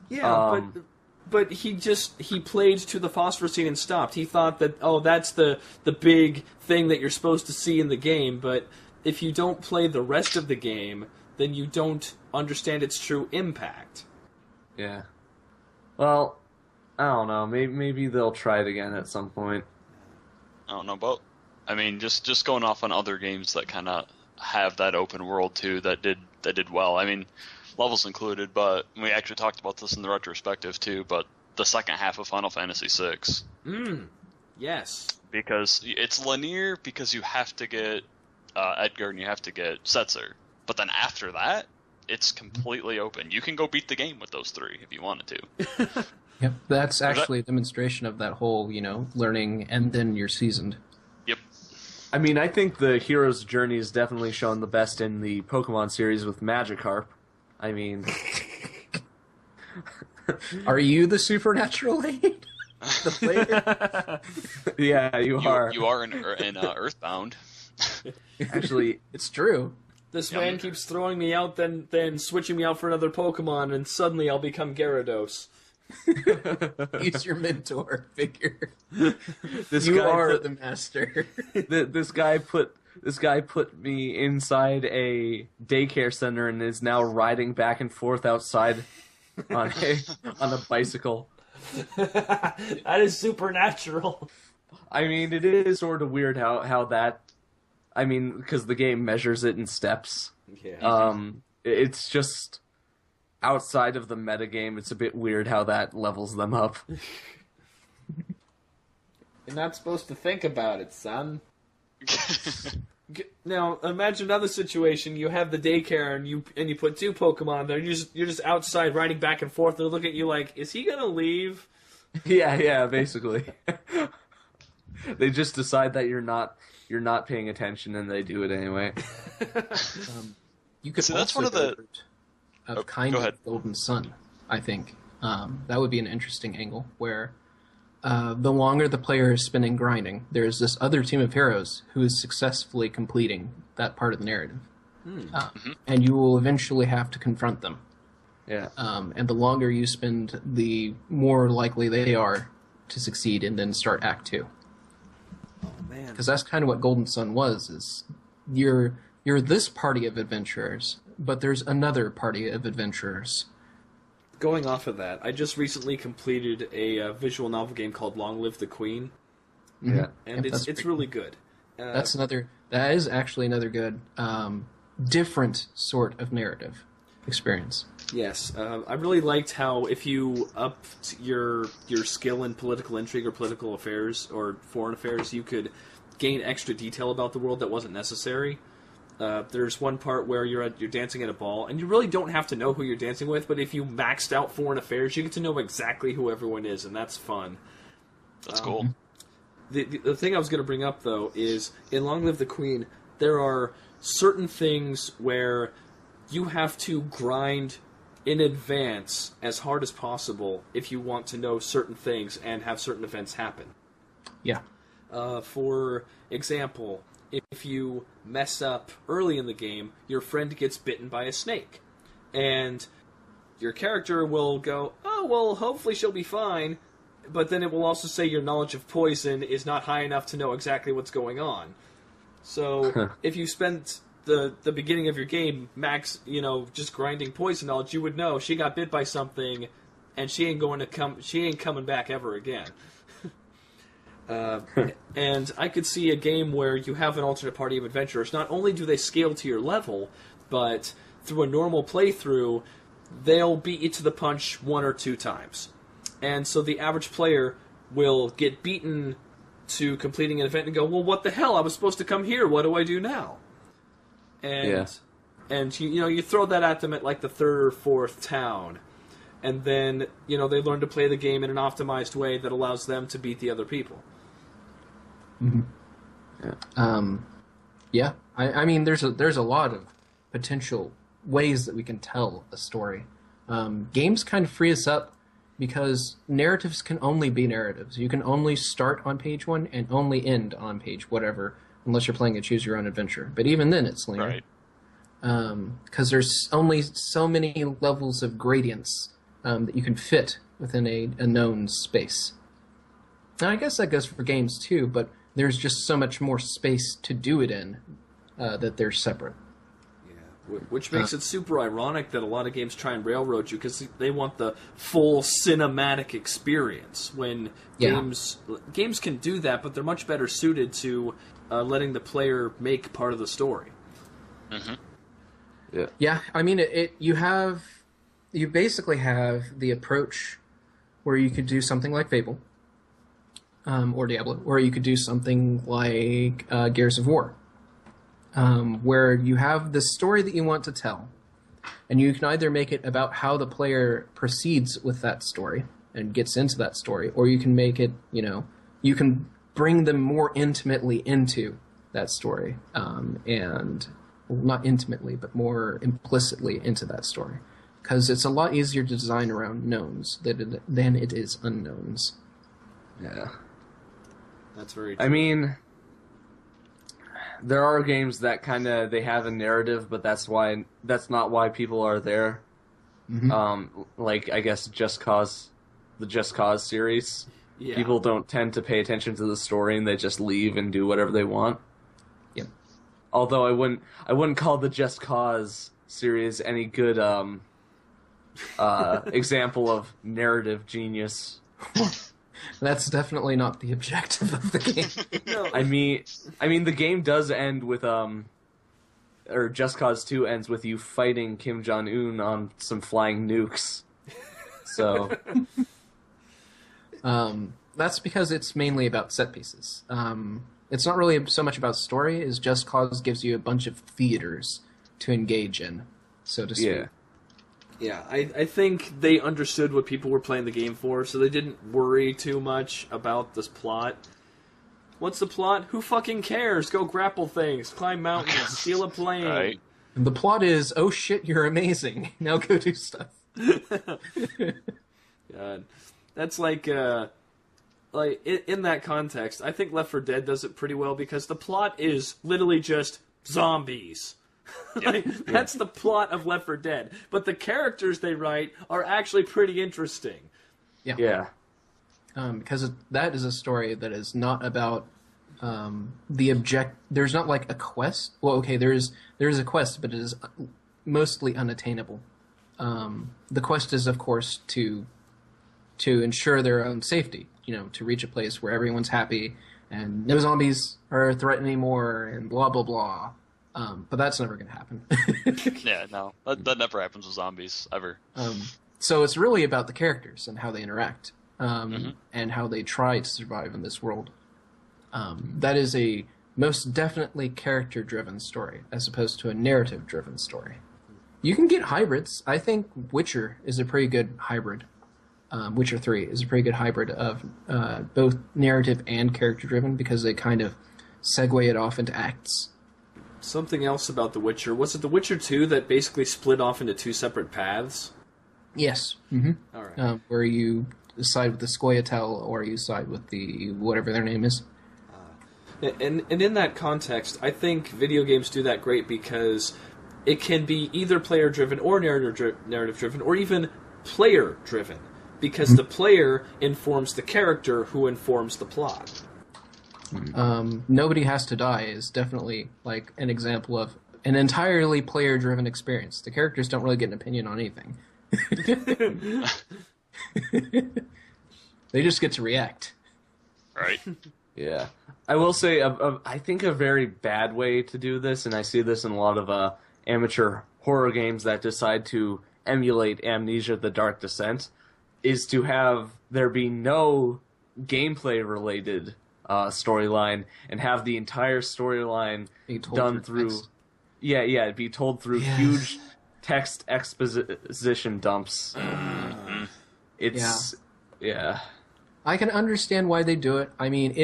Yeah, but he played to the phosphorus scene and stopped. He thought that, that's the big thing that you're supposed to see in the game, but if you don't play the rest of the game, then you don't understand its true impact. Yeah. Well, I don't know. Maybe they'll try it again at some point. I don't know about. I mean, just going off on other games that kind of have that open world too that did well. I mean, levels included, but we actually talked about this in the retrospective too. But the second half of Final Fantasy VI. Yes. Because it's linear because you have to get Edgar and you have to get Setzer. But then after that, it's completely open. You can go beat the game with those three if you wanted to. Yep, that's actually a demonstration of that whole, learning and then you're seasoned. Yep. I mean, I think the hero's journey is definitely shown the best in the Pokemon series with Magikarp. I mean... Are you the supernatural lead? The player? Yeah, you are. You are in Earthbound. Actually, It's true. This man keeps throwing me out, then switching me out for another Pokemon, and suddenly I'll become Gyarados. He's your mentor figure. this You guy are put, the master. this guy put me inside a daycare center and is now riding back and forth outside on a bicycle. That is supernatural. I mean, it is sort of weird how that. I mean, because the game measures it in steps. Yeah. It's just outside of the metagame. It's a bit weird how that levels them up. You're not supposed to think about it, son. Now, imagine another situation. You have the daycare, and you put two Pokemon there. You're just outside riding back and forth. They look at you like, is he gonna leave? Yeah, basically. They just decide that you're not paying attention, and they do it anyway. You could So that's also one of the- go the route of go ahead. Golden Sun, I think. That would be an interesting angle where the longer the player is spending grinding, there's this other team of heroes who is successfully completing that part of the narrative. And you will eventually have to confront them. Yeah. And the longer you spend, the more likely they are to succeed and then start Act 2. Oh man. Because that's kind of what Golden Sun was, is you're this party of adventurers, but there's another party of adventurers. going off of that, I just recently completed a visual novel game called Long Live the Queen. Yeah. And it's really good. That is actually another good, different sort of narrative experience. Yes, I really liked how if you upped your skill in political intrigue or political affairs or foreign affairs, you could gain extra detail about the world that wasn't necessary. There's one part where you're dancing at a ball, and you really don't have to know who you're dancing with, but if you maxed out foreign affairs, you get to know exactly who everyone is, and that's fun. That's cool. The thing I was going to bring up, though, is in Long Live the Queen, there are certain things where you have to grind in advance as hard as possible if you want to know certain things and have certain events happen. Yeah. For example, if you mess up early in the game, your friend gets bitten by a snake. And your character will go, oh, well, hopefully she'll be fine. But then it will also say your knowledge of poison is not high enough to know exactly what's going on. So if you spent the beginning of your game just grinding poison knowledge, you would know she got bit by something and she ain't coming back ever again. And I could see a game where you have an alternate party of adventurers. Not only do they scale to your level, but through a normal playthrough, they'll beat you to the punch 1 or 2 times. And so the average player will get beaten to completing an event and go, well, what the hell? I was supposed to come here. What do I do now? And you throw that at them at like the 3rd or 4th town. And then, they learn to play the game in an optimized way that allows them to beat the other people. Mm-hmm. Yeah. I mean, there's a lot of potential ways that we can tell a story. Games kind of free us up because narratives can only be narratives. You can only start on page 1 and only end on page whatever, unless you're playing a choose-your-own-adventure. But even then, it's linear. Right. Because there's only so many levels of gradients that you can fit within a known space. Now, I guess that goes for games too, but there's just so much more space to do it in that they're separate. Yeah, which makes it super ironic that a lot of games try and railroad you because they want the full cinematic experience. When games can do that, but they're much better suited to letting the player make part of the story. Mm-hmm. Yeah. Yeah, I mean, you basically have the approach where you could do something like Fable or Diablo, or you could do something like Gears of War, where you have the story that you want to tell, and you can either make it about how the player proceeds with that story and gets into that story, or you can make it, you can bring them more intimately into that story, and not intimately, but more implicitly into that story. Because it's a lot easier to design around knowns than it is unknowns. Yeah. That's very true. I mean, there are games that they have a narrative, but that's not why people are there. Mm-hmm. Like, I guess the Just Cause series. Yeah. People don't tend to pay attention to the story, and they just leave and do whatever they want. Yep. Although I wouldn't call the Just Cause series any good example of narrative genius. That's definitely not the objective of the game. No. I mean, the game does end with or Just Cause 2 ends with you fighting Kim Jong-un on some flying nukes. So, that's because it's mainly about set pieces. It's not really so much about story as Just Cause gives you a bunch of theaters to engage in, so to speak. yeah. Yeah, I think they understood what people were playing the game for, so they didn't worry too much about this plot. What's the plot? Who fucking cares? Go grapple things, climb mountains, steal a plane. Right. And the plot is, oh shit, you're amazing. Now go do stuff. God. That's like in that context, I think Left 4 Dead does it pretty well because the plot is literally just zombies. That's the plot of Left 4 Dead. But the characters they write are actually pretty interesting. Yeah. Because that is a story that is not about there's not like a quest. Well, okay, there is a quest, but it is mostly unattainable. The quest is, of course, to ensure their own safety. To reach a place where everyone's happy and no zombies are threatened anymore, and blah blah blah. But that's never going to happen. Yeah, no, that never happens with zombies ever. So it's really about the characters and how they interact, and how they try to survive in this world. That is a most definitely character-driven story, as opposed to a narrative-driven story. You can get hybrids. I think Witcher is a pretty good hybrid. Witcher 3 is a pretty good hybrid of both narrative and character-driven, because they kind of segue it off into acts. Something else about The Witcher. Was it The Witcher 2 that basically split off into two separate paths? Yes. Mm-hmm. All right. Where you side with the Scoia'tael, or you side with the whatever their name is. And in that context, I think video games do that great because it can be either player-driven or narrative-driven, or even player-driven, because the player informs the character who informs the plot. Nobody Has to Die is definitely like an example of an entirely player-driven experience. The characters don't really get an opinion on anything. They just get to react. Right. Yeah. I will say, I think a very bad way to do this, and I see this in a lot of amateur horror games that decide to emulate Amnesia: The Dark Descent, is to have there be no gameplay-related storyline, and have the entire storyline done through... Text. Yeah, it'd be told through huge text exposition dumps. It's... Yeah. I can understand why they do it. I mean,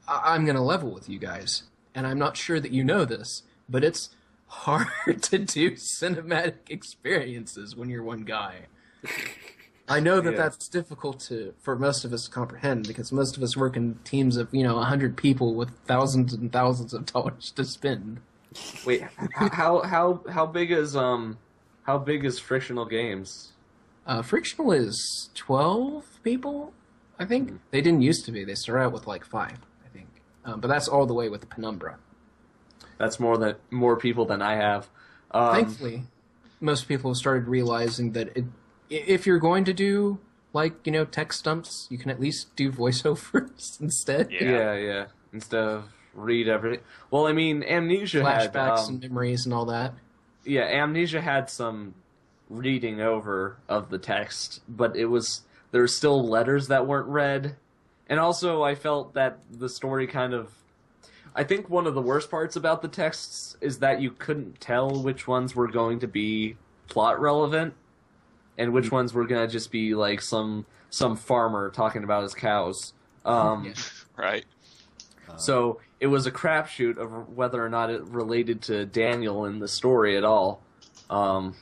I'm going to level with you guys, and I'm not sure that you know this, but it's hard to do cinematic experiences when you're one guy. I know that that's difficult for most of us to comprehend, because most of us work in teams of 100 people with thousands and thousands of dollars to spend. Wait, how big is Frictional Games? Frictional is 12 people, I think. They didn't used to be. They started out with like 5, I think. But that's all the way with Penumbra. That's more people than I have. Thankfully, most people have started realizing that if you're going to do text dumps, you can at least do voiceovers instead. Yeah. Instead of read everything. Well, I mean, Amnesia had flashbacks and memories and all that. Yeah, Amnesia had some reading over of the text, but there were still letters that weren't read. And also, I felt that the story I think one of the worst parts about the texts is that you couldn't tell which ones were going to be plot relevant and which ones were going to just be like some farmer talking about his cows. Right. So it was a crapshoot of whether or not it related to Daniel in the story at all. And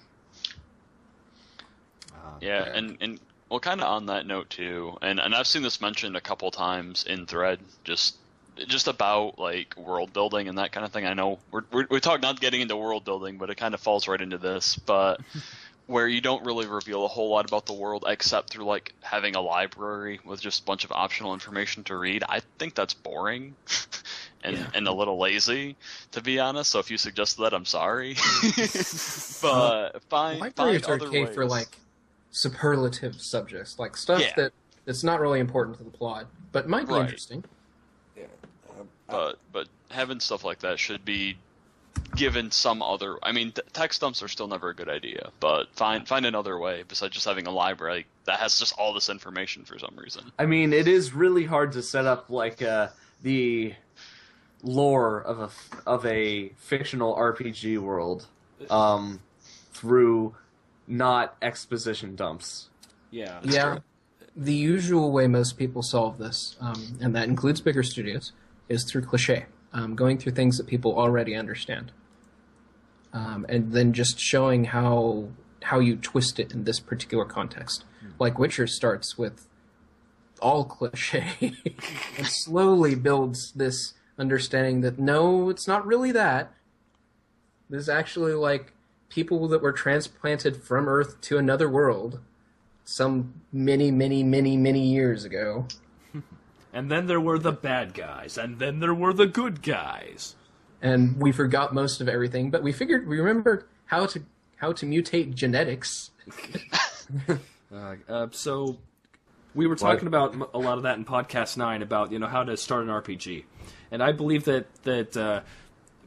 well, kind of on that note too, and I've seen this mentioned a couple times in thread, just about like world building and that kind of thing. I know we talk not getting into world building, but it kind of falls right into this. But where you don't really reveal a whole lot about the world except through like having a library with just a bunch of optional information to read, I think that's boring and a little lazy, to be honest. So if you suggested that, I'm sorry. But libraries are other okay ways. for like superlative subjects, like stuff that's not really important to the plot, but might be interesting. But having stuff like that should be given some other... I mean, text dumps are still never a good idea, but find another way besides just having a library that has just all this information for some reason. I mean, it is really hard to set up like the lore of a fictional RPG world through not exposition dumps. Yeah. Yeah. The usual way most people solve this, and that includes bigger studios, is through cliché. Going through things that people already understand. And then just showing how you twist it in this particular context. Like Witcher starts with all cliché and slowly builds this understanding that no, it's not really that. There's actually like people that were transplanted from Earth to another world some many, many, many, many years ago. And then there were the bad guys, and then there were the good guys. And we forgot most of everything, but we remembered how how to mutate genetics. So we were talking about a lot of that in podcast 9 about how to start an RPG, and I believe that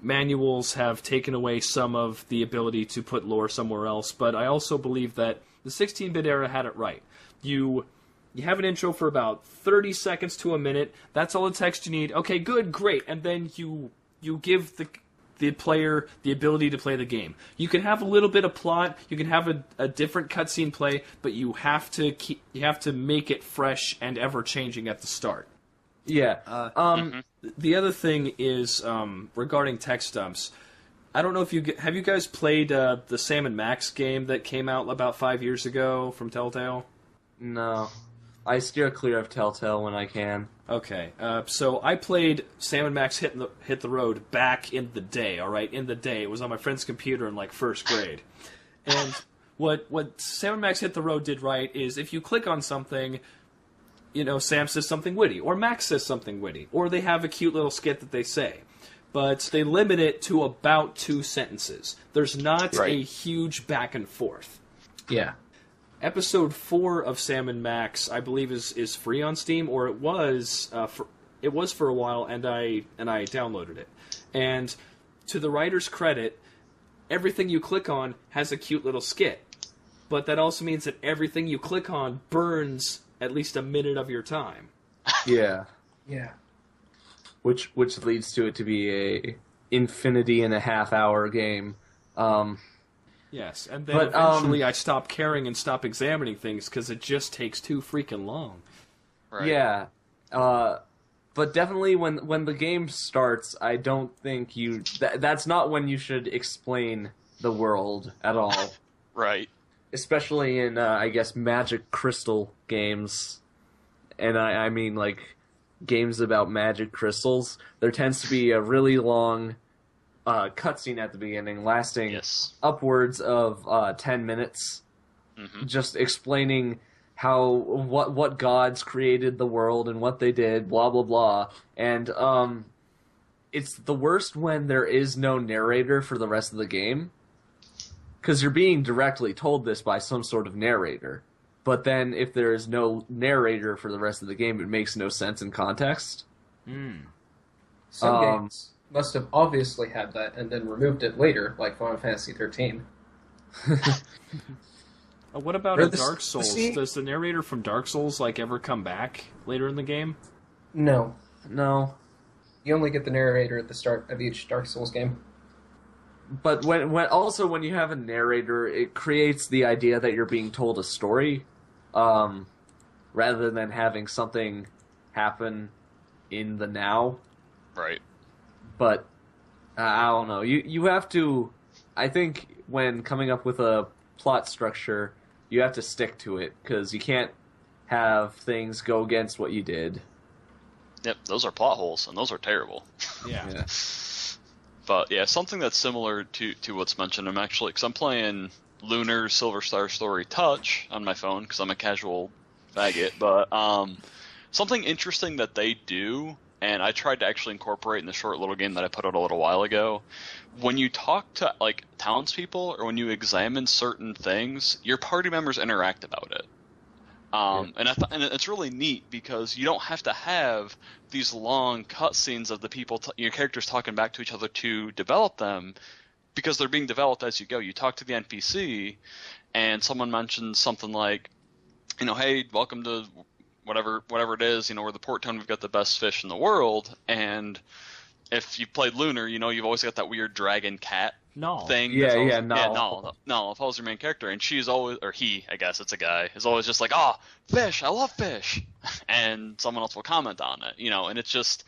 manuals have taken away some of the ability to put lore somewhere else, but I also believe that the 16-bit era had it right. You have an intro for about 30 seconds to a minute. That's all the text you need. Okay, good, great, and then you give the player the ability to play the game. You can have a little bit of plot, you can have a different cutscene play, but you have to make it fresh and ever changing at the start. Yeah. The other thing is regarding text dumps. I don't know if have you guys played the Sam & Max game that came out about 5 years ago from Telltale? No. I steer clear of Telltale when I can. Okay, so I played Sam & Max Hit the Road back in the day, alright? In the day. It was on my friend's computer in, first grade. And what Sam & Max Hit the Road did right is if you click on something, Sam says something witty, or Max says something witty, or they have a cute little skit that they say. But they limit it to about 2 sentences. There's not a huge back and forth. Yeah. Episode 4 of Sam & Max, I believe, is free on Steam, or it was for a while, and I downloaded it. And to the writer's credit, everything you click on has a cute little skit. But that also means that everything you click on burns at least a minute of your time. Yeah. Yeah. Which leads to it to be a infinity and a half hour game. Yes, and then eventually I stop caring and stop examining things because it just takes too freaking long. Right. Yeah. But definitely when the game starts, I don't think that's not when you should explain the world at all. Right. Especially in, I guess, magic crystal games. And I mean, games about magic crystals. There tends to be a really long cutscene at the beginning, lasting upwards of 10 minutes, just explaining what gods created the world and what they did, blah blah blah. And it's the worst when there is no narrator for the rest of the game, because you're being directly told this by some sort of narrator. But then if there is no narrator for the rest of the game, it makes no sense in context. Some games must have obviously had that and then removed it later, like Final Fantasy 13. What about Dark Souls? Does the narrator from Dark Souls ever come back later in the game? No. No. You only get the narrator at the start of each Dark Souls game. But when you have a narrator, it creates the idea that you're being told a story, rather than having something happen in the now. Right. But I don't know. You have to. I think when coming up with a plot structure, you have to stick to it, because you can't have things go against what you did. Yep, those are plot holes, and those are terrible. Yeah. But yeah, something that's similar to what's mentioned. Because I'm playing Lunar Silver Star Story Touch on my phone because I'm a casual faggot. But something interesting that they do, and I tried to actually incorporate in the short little game that I put out a little while ago. When you talk to townspeople, or when you examine certain things, your party members interact about it. And it's really neat because you don't have to have these long cutscenes of the people, your characters talking back to each other to develop them, because they're being developed as you go. You talk to the NPC, and someone mentions something like, hey, welcome to whatever it is, we're the Port Town, we've got the best fish in the world, and if you played Lunar, you've always got that weird dragon cat thing. No. If I was your main character, and she's always, or he, I guess it's a guy, is always just like, fish, I love fish, and someone else will comment on it, and it's just,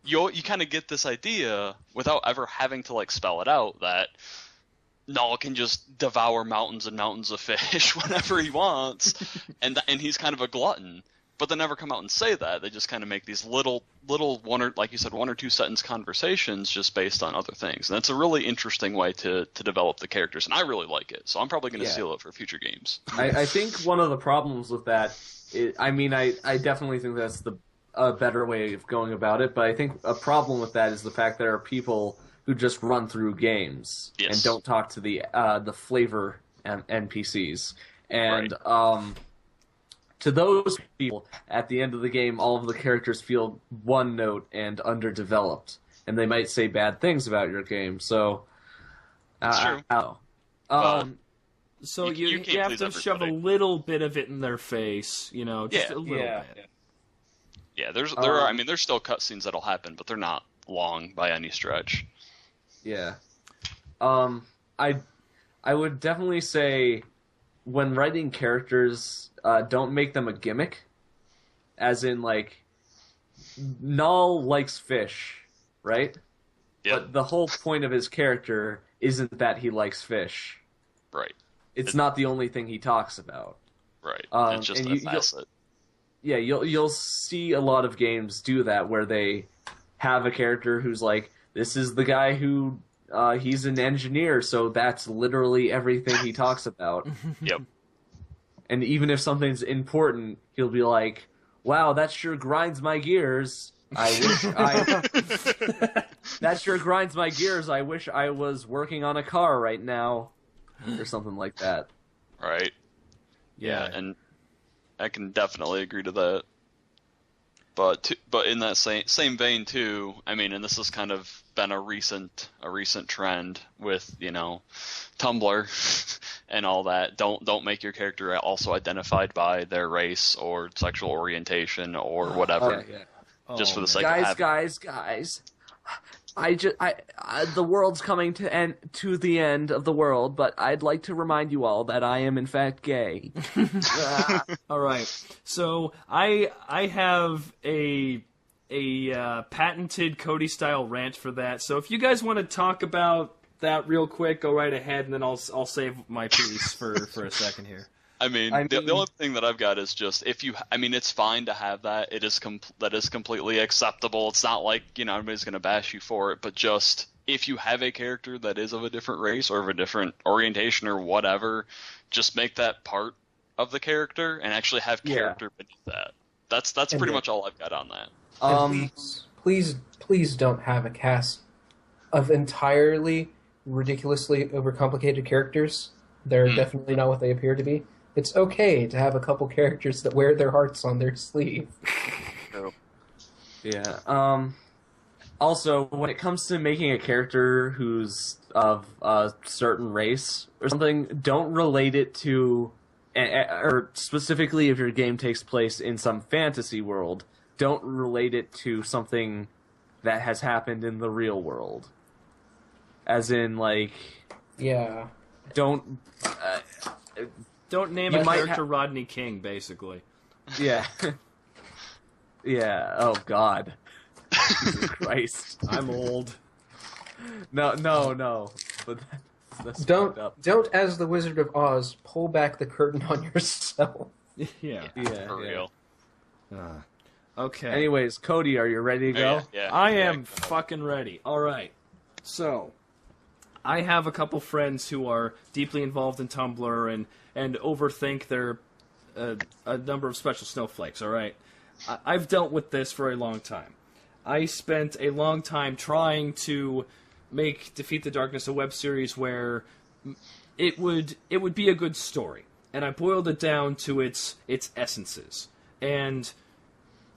you kind of get this idea without ever having to spell it out that Null can just devour mountains and mountains of fish whenever he wants, and he's kind of a glutton. But they never come out and say that. They just kind of make these little one or two sentence conversations just based on other things. And that's a really interesting way to develop the characters. And I really like it. So I'm probably going to steal it for future games. I think one of the problems with that is, I definitely think that's a better way of going about it. But I think a problem with that is the fact there are people who just run through games and don't talk to the flavor NPCs. And to those people, at the end of the game, all of the characters feel one note and underdeveloped, and they might say bad things about your game. So, That's true. So you you have to shove a little bit of it in their face, just a little bit. Yeah, there's still cutscenes that'll happen, but they're not long by any stretch. Yeah. I would definitely say when writing characters, don't make them a gimmick. As in, like, Null likes fish, right? Yeah. But the whole point of his character isn't that he likes fish. Right. It's not the only thing he talks about. Right. It's just and a facet. Yeah, you'll see a lot of games do that where they have a character who's like, this is the guy who he's an engineer, so that's literally everything he talks about. Yep. And even if something's important, he'll be like, wow, that sure grinds my gears. That sure grinds my gears. I wish I was working on a car right now. Or something like that. Right. Yeah, and I can definitely agree to that. But in that same vein too, I mean, and this has kind of been a recent trend with Tumblr and all that. Don't make your character also identified by their race or sexual orientation or whatever. Just for the sake of having. Guys. The world's coming to the end of the world, but I'd like to remind you all that I am in fact gay. All right, so I have a patented Cody style rant for that. So if you guys want to talk about that real quick, go right ahead, and then I'll save my piece for a second here. I mean, the only thing that I've got is just it's fine to have that. That is completely acceptable. It's not like everybody's going to bash you for it, but just if you have a character that is of a different race or of a different orientation or whatever, just make that part of the character and actually have character beneath that. That's pretty much all I've got on that. Please don't have a cast of entirely ridiculously overcomplicated characters. They're definitely not what they appear to be. It's okay to have a couple characters that wear their hearts on their sleeve. Yeah. Also, when it comes to making a character who's of a certain race or something, don't relate it to, or specifically if your game takes place in some fantasy world, don't relate it to something that has happened in the real world. As in, like... Yeah. Don't name a character Rodney King, basically. Yeah. Yeah. Oh God. Jesus Christ. I'm old. No. But that's don't, as the Wizard of Oz, pull back the curtain on yourself. Yeah. For real. Okay. Anyways, Cody, are you ready to go? Yeah. I am fucking ready. All right. So, I have a couple friends who are deeply involved in Tumblr and overthink their a number of special snowflakes, all right? I've dealt with this for a long time. I spent a long time trying to make Defeat the Darkness a web series where it would be a good story, and I boiled it down to its essences. And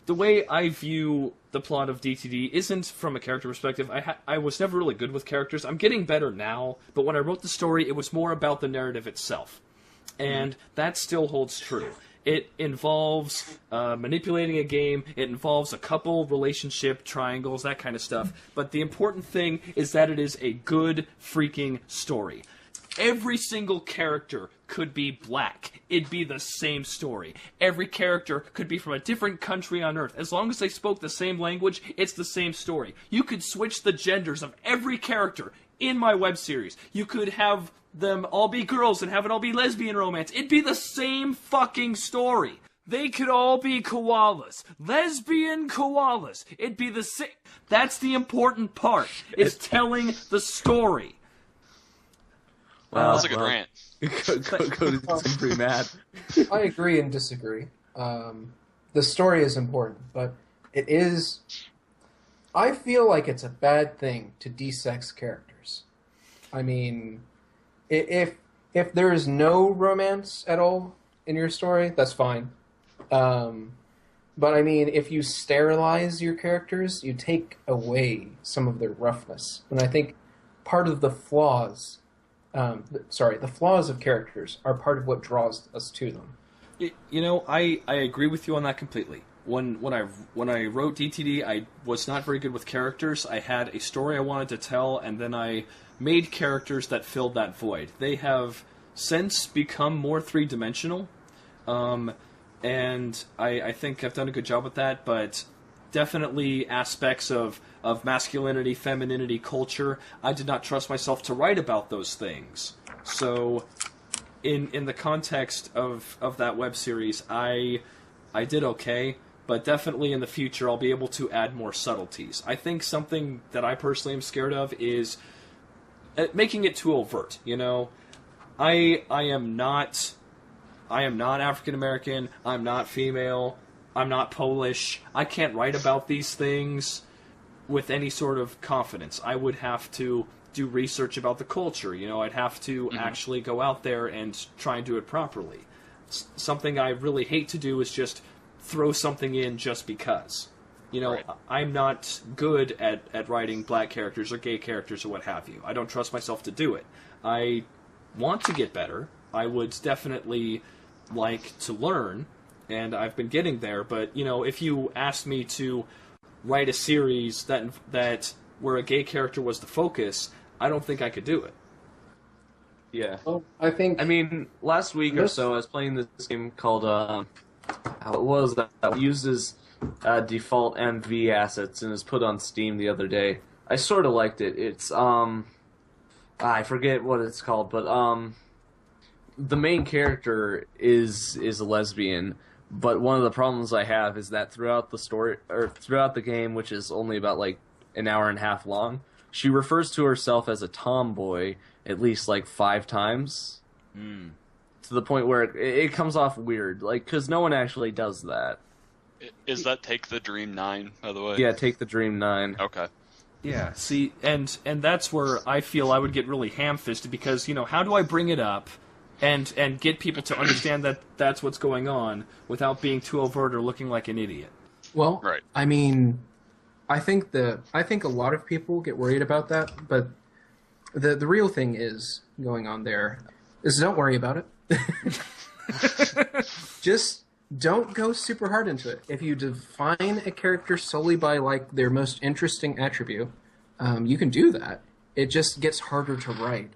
the way I view the plot of DTD isn't from a character perspective. I was never really good with characters. I'm getting better now, but when I wrote the story, it was more about the narrative itself. And that still holds true. It involves manipulating a game. It involves a couple relationship triangles, that kind of stuff. But the important thing is that it is a good freaking story. Every single character could be black. It'd be the same story. Every character could be from a different country on Earth. As long as they spoke the same language, it's the same story. You could switch the genders of every character in my web series. You could have them all be girls and have it all be lesbian romance. It'd be the same fucking story. They could all be koalas. Lesbian koalas. It'd be the same. That's the important part, is telling the story. Wow, that's a good rant. Cody's pretty mad. I agree and disagree. The story is important, but it is... I feel like it's a bad thing to desex characters. I mean, if there is no romance at all in your story, that's fine. But I mean, if you sterilize your characters, you take away some of their roughness. And I think part of the flaws, the flaws of characters are part of what draws us to them. You know, I agree with you on that completely. When I wrote DTD, I was not very good with characters. I had a story I wanted to tell, and then I made characters that filled that void. They have since become more three-dimensional. And I think I've done a good job with that, but definitely aspects of masculinity, femininity, culture, I did not trust myself to write about those things. So, in the context of that web series, I did okay, but definitely in the future I'll be able to add more subtleties. I think something that I personally am scared of is making it too overt, you know? I am not African American, I'm not female, I'm not Polish. I can't write about these things with any sort of confidence. I would have to do research about the culture, you know, I'd have to actually go out there and try and do it properly. Something I really hate to do is just throw something in just because. You know, right. I'm not good at writing black characters or gay characters or what have you. I don't trust myself to do it. I want to get better. I would definitely like to learn, and I've been getting there, but, you know, if you asked me to write a series that where a gay character was the focus, I don't think I could do it. Yeah. Well, I mean, last week or so, I was playing this game called, that uses default MV assets and is put on Steam the other day. I sort of liked it. It's, I forget what it's called, but, the main character is a lesbian, but one of the problems I have is that throughout the story, or throughout the game, which is only about like an hour and a half long, she refers to herself as a tomboy at least like 5 times. To the point where it comes off weird, like, because no one actually does that. Is that Take the Dream 9, by the way? Yeah, Take the Dream 9. Okay. Yeah, see, and that's where I feel I would get really ham-fisted, because, you know, how do I bring it up and get people to understand that that's what's going on without being too overt or looking like an idiot? Well, right. I mean, I think a lot of people get worried about that, but the real thing is going on there is don't worry about it. Just don't go super hard into it. If you define a character solely by like their most interesting attribute, you can do that. It just gets harder to write.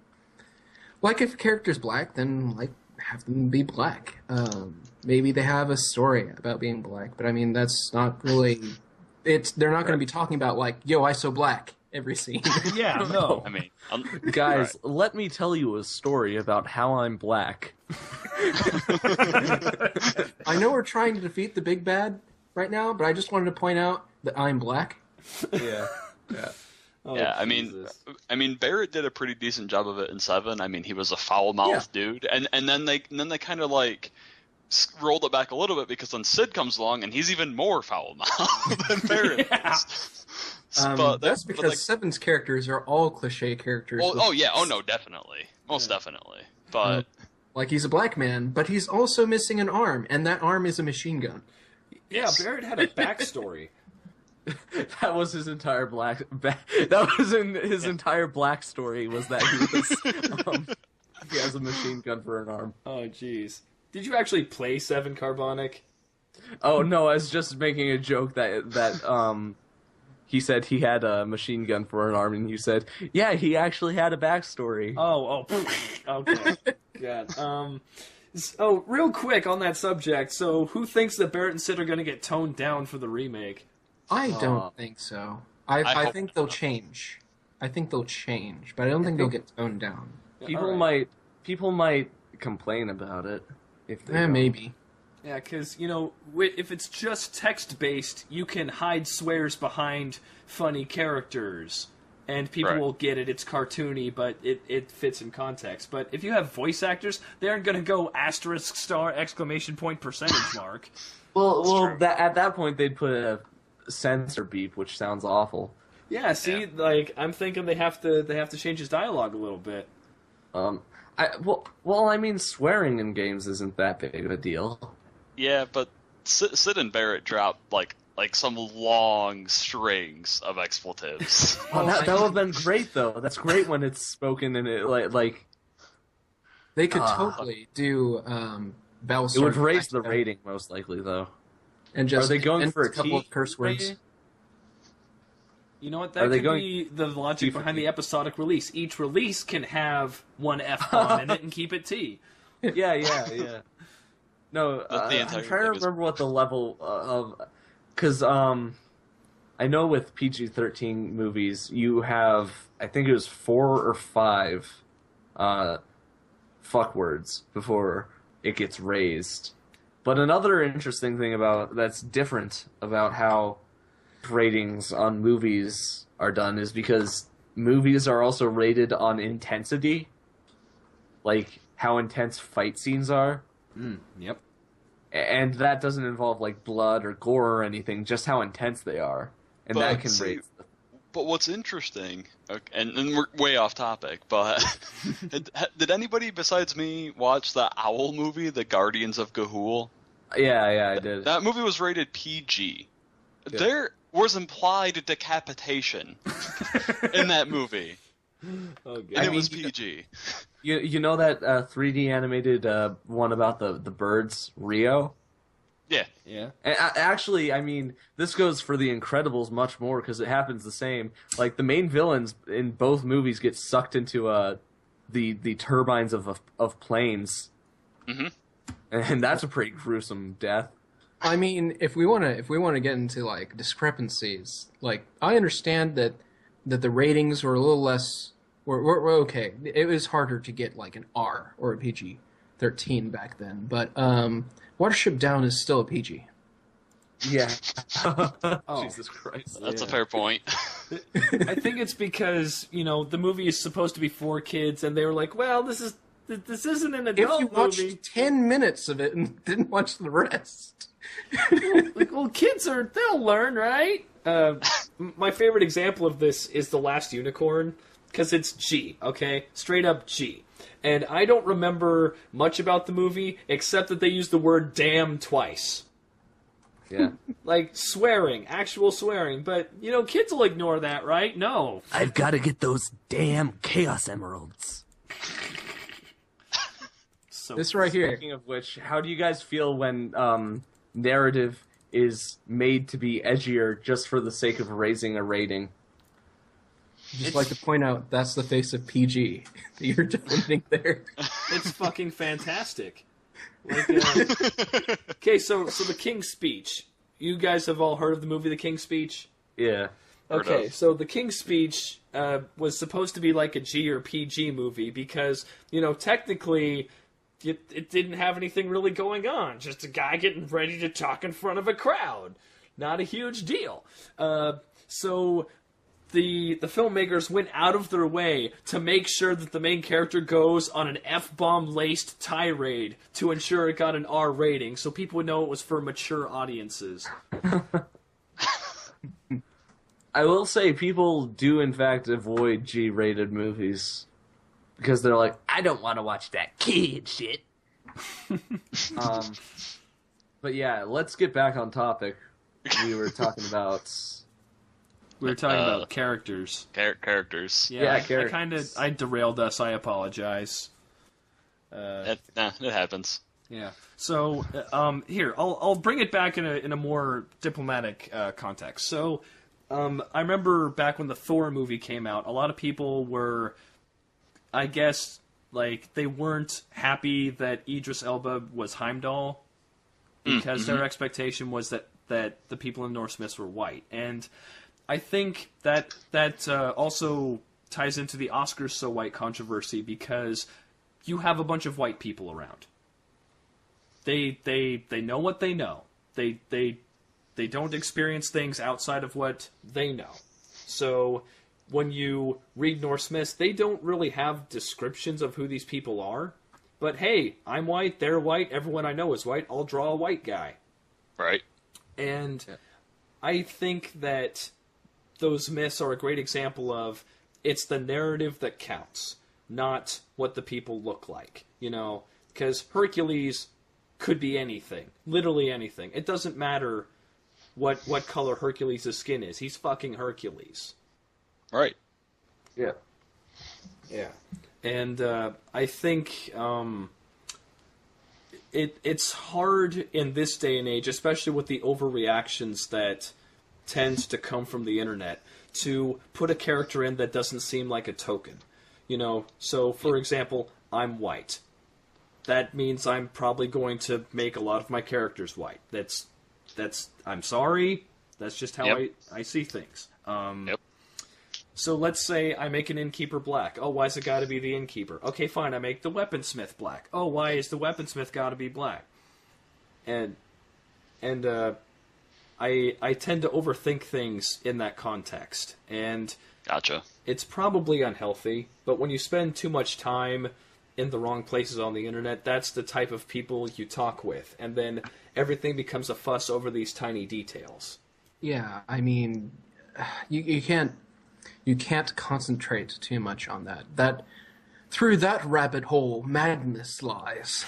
Like, if a character's black, then, like, have them be black. Maybe they have a story about being black, but, I mean, that's not really... They're not going to be talking about, like, yo, I so black, every scene. Yeah, no. I mean... Guys, let me tell you a story about how I'm black. I know we're trying to defeat the big bad right now, but I just wanted to point out that I'm black. Yeah. Oh, yeah, I mean, Barrett did a pretty decent job of it in 7. I mean, he was a foul-mouthed dude, and then they kind of like rolled it back a little bit, because then Sid comes along and he's even more foul-mouthed than Barrett is. That's because 7's characters are all cliche characters. Definitely, most definitely. But like, he's a black man, but he's also missing an arm, and that arm is a machine gun. Yeah, Barrett had a backstory. That was his entire entire black story, was that he has a machine gun for an arm. Oh, jeez. Did you actually play 7 Carbonic? Oh no, I was just making a joke that he said he had a machine gun for an arm, and you said, yeah, he actually had a backstory. Okay. God. So, real quick on that subject, so who thinks that Barrett and Sid are going to get toned down for the remake? I don't think so. I think they'll change. I think they'll change, but I don't think they'll get toned down. People might complain about it if they maybe. Yeah, because, you know, if it's just text-based, you can hide swears behind funny characters, and people will get it. It's cartoony, but it fits in context. But if you have voice actors, they aren't going to go **! Exclamation point %mark. Well, at that point they'd put censor beep, which sounds awful. Yeah, see, like I'm thinking they have to change his dialogue a little bit. I mean, swearing in games isn't that big of a deal. Yeah, but Sid and Barrett drop like some long strings of expletives. Oh, that would have been great, though. That's great when it's spoken and it like They could totally do Battlestar. it would raise the rating most likely, though. And just Are they going for a couple of T curse words? rating? You know what? Are That they could going be the logic T for behind T? the episodic release. Each release can have one F-bomb in it and keep it T. Yeah. No, The I'm entire trying to thing is- remember what the level of... Because I know with PG-13 movies, you have, I think it was 4 or 5 fuck words before it gets raised. But another interesting thing that's different about how ratings on movies are done is because movies are also rated on intensity, like how intense fight scenes are. Yep. And that doesn't involve like blood or gore or anything, just how intense they are. And that can see, raise. But what's interesting, and we're way off topic, but did anybody besides me watch the Owl movie, The Guardians of Ga'Hoole? Yeah, I did. That movie was rated PG. Yeah. There was implied decapitation in that movie, Oh, God. and it was PG. You know that 3D animated one about the birds, Rio? Yeah. Yeah. And actually, I mean, this goes for The Incredibles much more because it happens the same. Like the main villains in both movies get sucked into the turbines of planes, and that's a pretty gruesome death. I mean, if we want to get into like discrepancies, like I understand that the ratings were a little less. Were okay. It was harder to get like an R or a PG-13 back then, but Watership Down is still a PG. Yeah. Oh. Jesus Christ. That's a fair point. I think it's because, the movie is supposed to be for kids, and they were like, well, this isn't an If you adult watched movie. 10 minutes of it and didn't watch the rest. Like, well, kids they'll learn, right? My favorite example of this is The Last Unicorn, because it's G, okay? Straight up G. And I don't remember much about the movie, except that they used the word damn twice. Yeah. Like, swearing, actual swearing. But, kids will ignore that, right? No. I've got to get those damn Chaos Emeralds. So This right here. Speaking of which, how do you guys feel when narrative is made to be edgier just for the sake of raising a rating? Just like to point out, that's the face of PG that you're defending there. It's fucking fantastic. Like, okay, so the King's Speech. You guys have all heard of the movie The King's Speech? Yeah. Heard Okay, of. so The King's Speech was supposed to be like a G or PG movie because, technically it didn't have anything really going on. Just a guy getting ready to talk in front of a crowd. Not a huge deal. So the filmmakers went out of their way to make sure that the main character goes on an F-bomb laced tirade to ensure it got an R rating, so people would know it was for mature audiences. I will say people do in fact avoid G-rated movies because they're like, I don't want to watch that kid shit. But yeah, let's get back on topic. We were talking about... We were talking about characters. Characters. Yeah, I characters. I derailed us. I apologize. It happens. Yeah. So here, I'll bring it back in a more diplomatic context. So I remember back when the Thor movie came out, a lot of people were, I guess, like they weren't happy that Idris Elba was Heimdall because their expectation was that the people in Norse myths were white, and I think that also ties into the Oscars so white controversy because you have a bunch of white people around. They know what they know. They don't experience things outside of what they know. So when you read Norse myths, they don't really have descriptions of who these people are. But hey, I'm white, they're white, everyone I know is white, I'll draw a white guy. Right. And I think that those myths are a great example of it's the narrative that counts, not what the people look like. You know, because Hercules could be anything, literally anything. It doesn't matter what color Hercules' skin is. He's fucking Hercules. Right. Yeah. Yeah. And I think it's hard in this day and age, especially with the overreactions that tend to come from the internet, to put a character in that doesn't seem like a token. You know, so for example, I'm white. That means I'm probably going to make a lot of my characters white. That's I'm sorry. That's just how I see things. Yep. So let's say I make an innkeeper black. Oh, why's it got to be the innkeeper? Okay, fine. I make the weaponsmith black. Oh, why is the weaponsmith got to be black? And I tend to overthink things in that context, and Gotcha. it's probably unhealthy. But when you spend too much time in the wrong places on the internet, that's the type of people you talk with, and then everything becomes a fuss over these tiny details. Yeah, I mean, you can't concentrate too much on that. That through that rabbit hole, madness lies.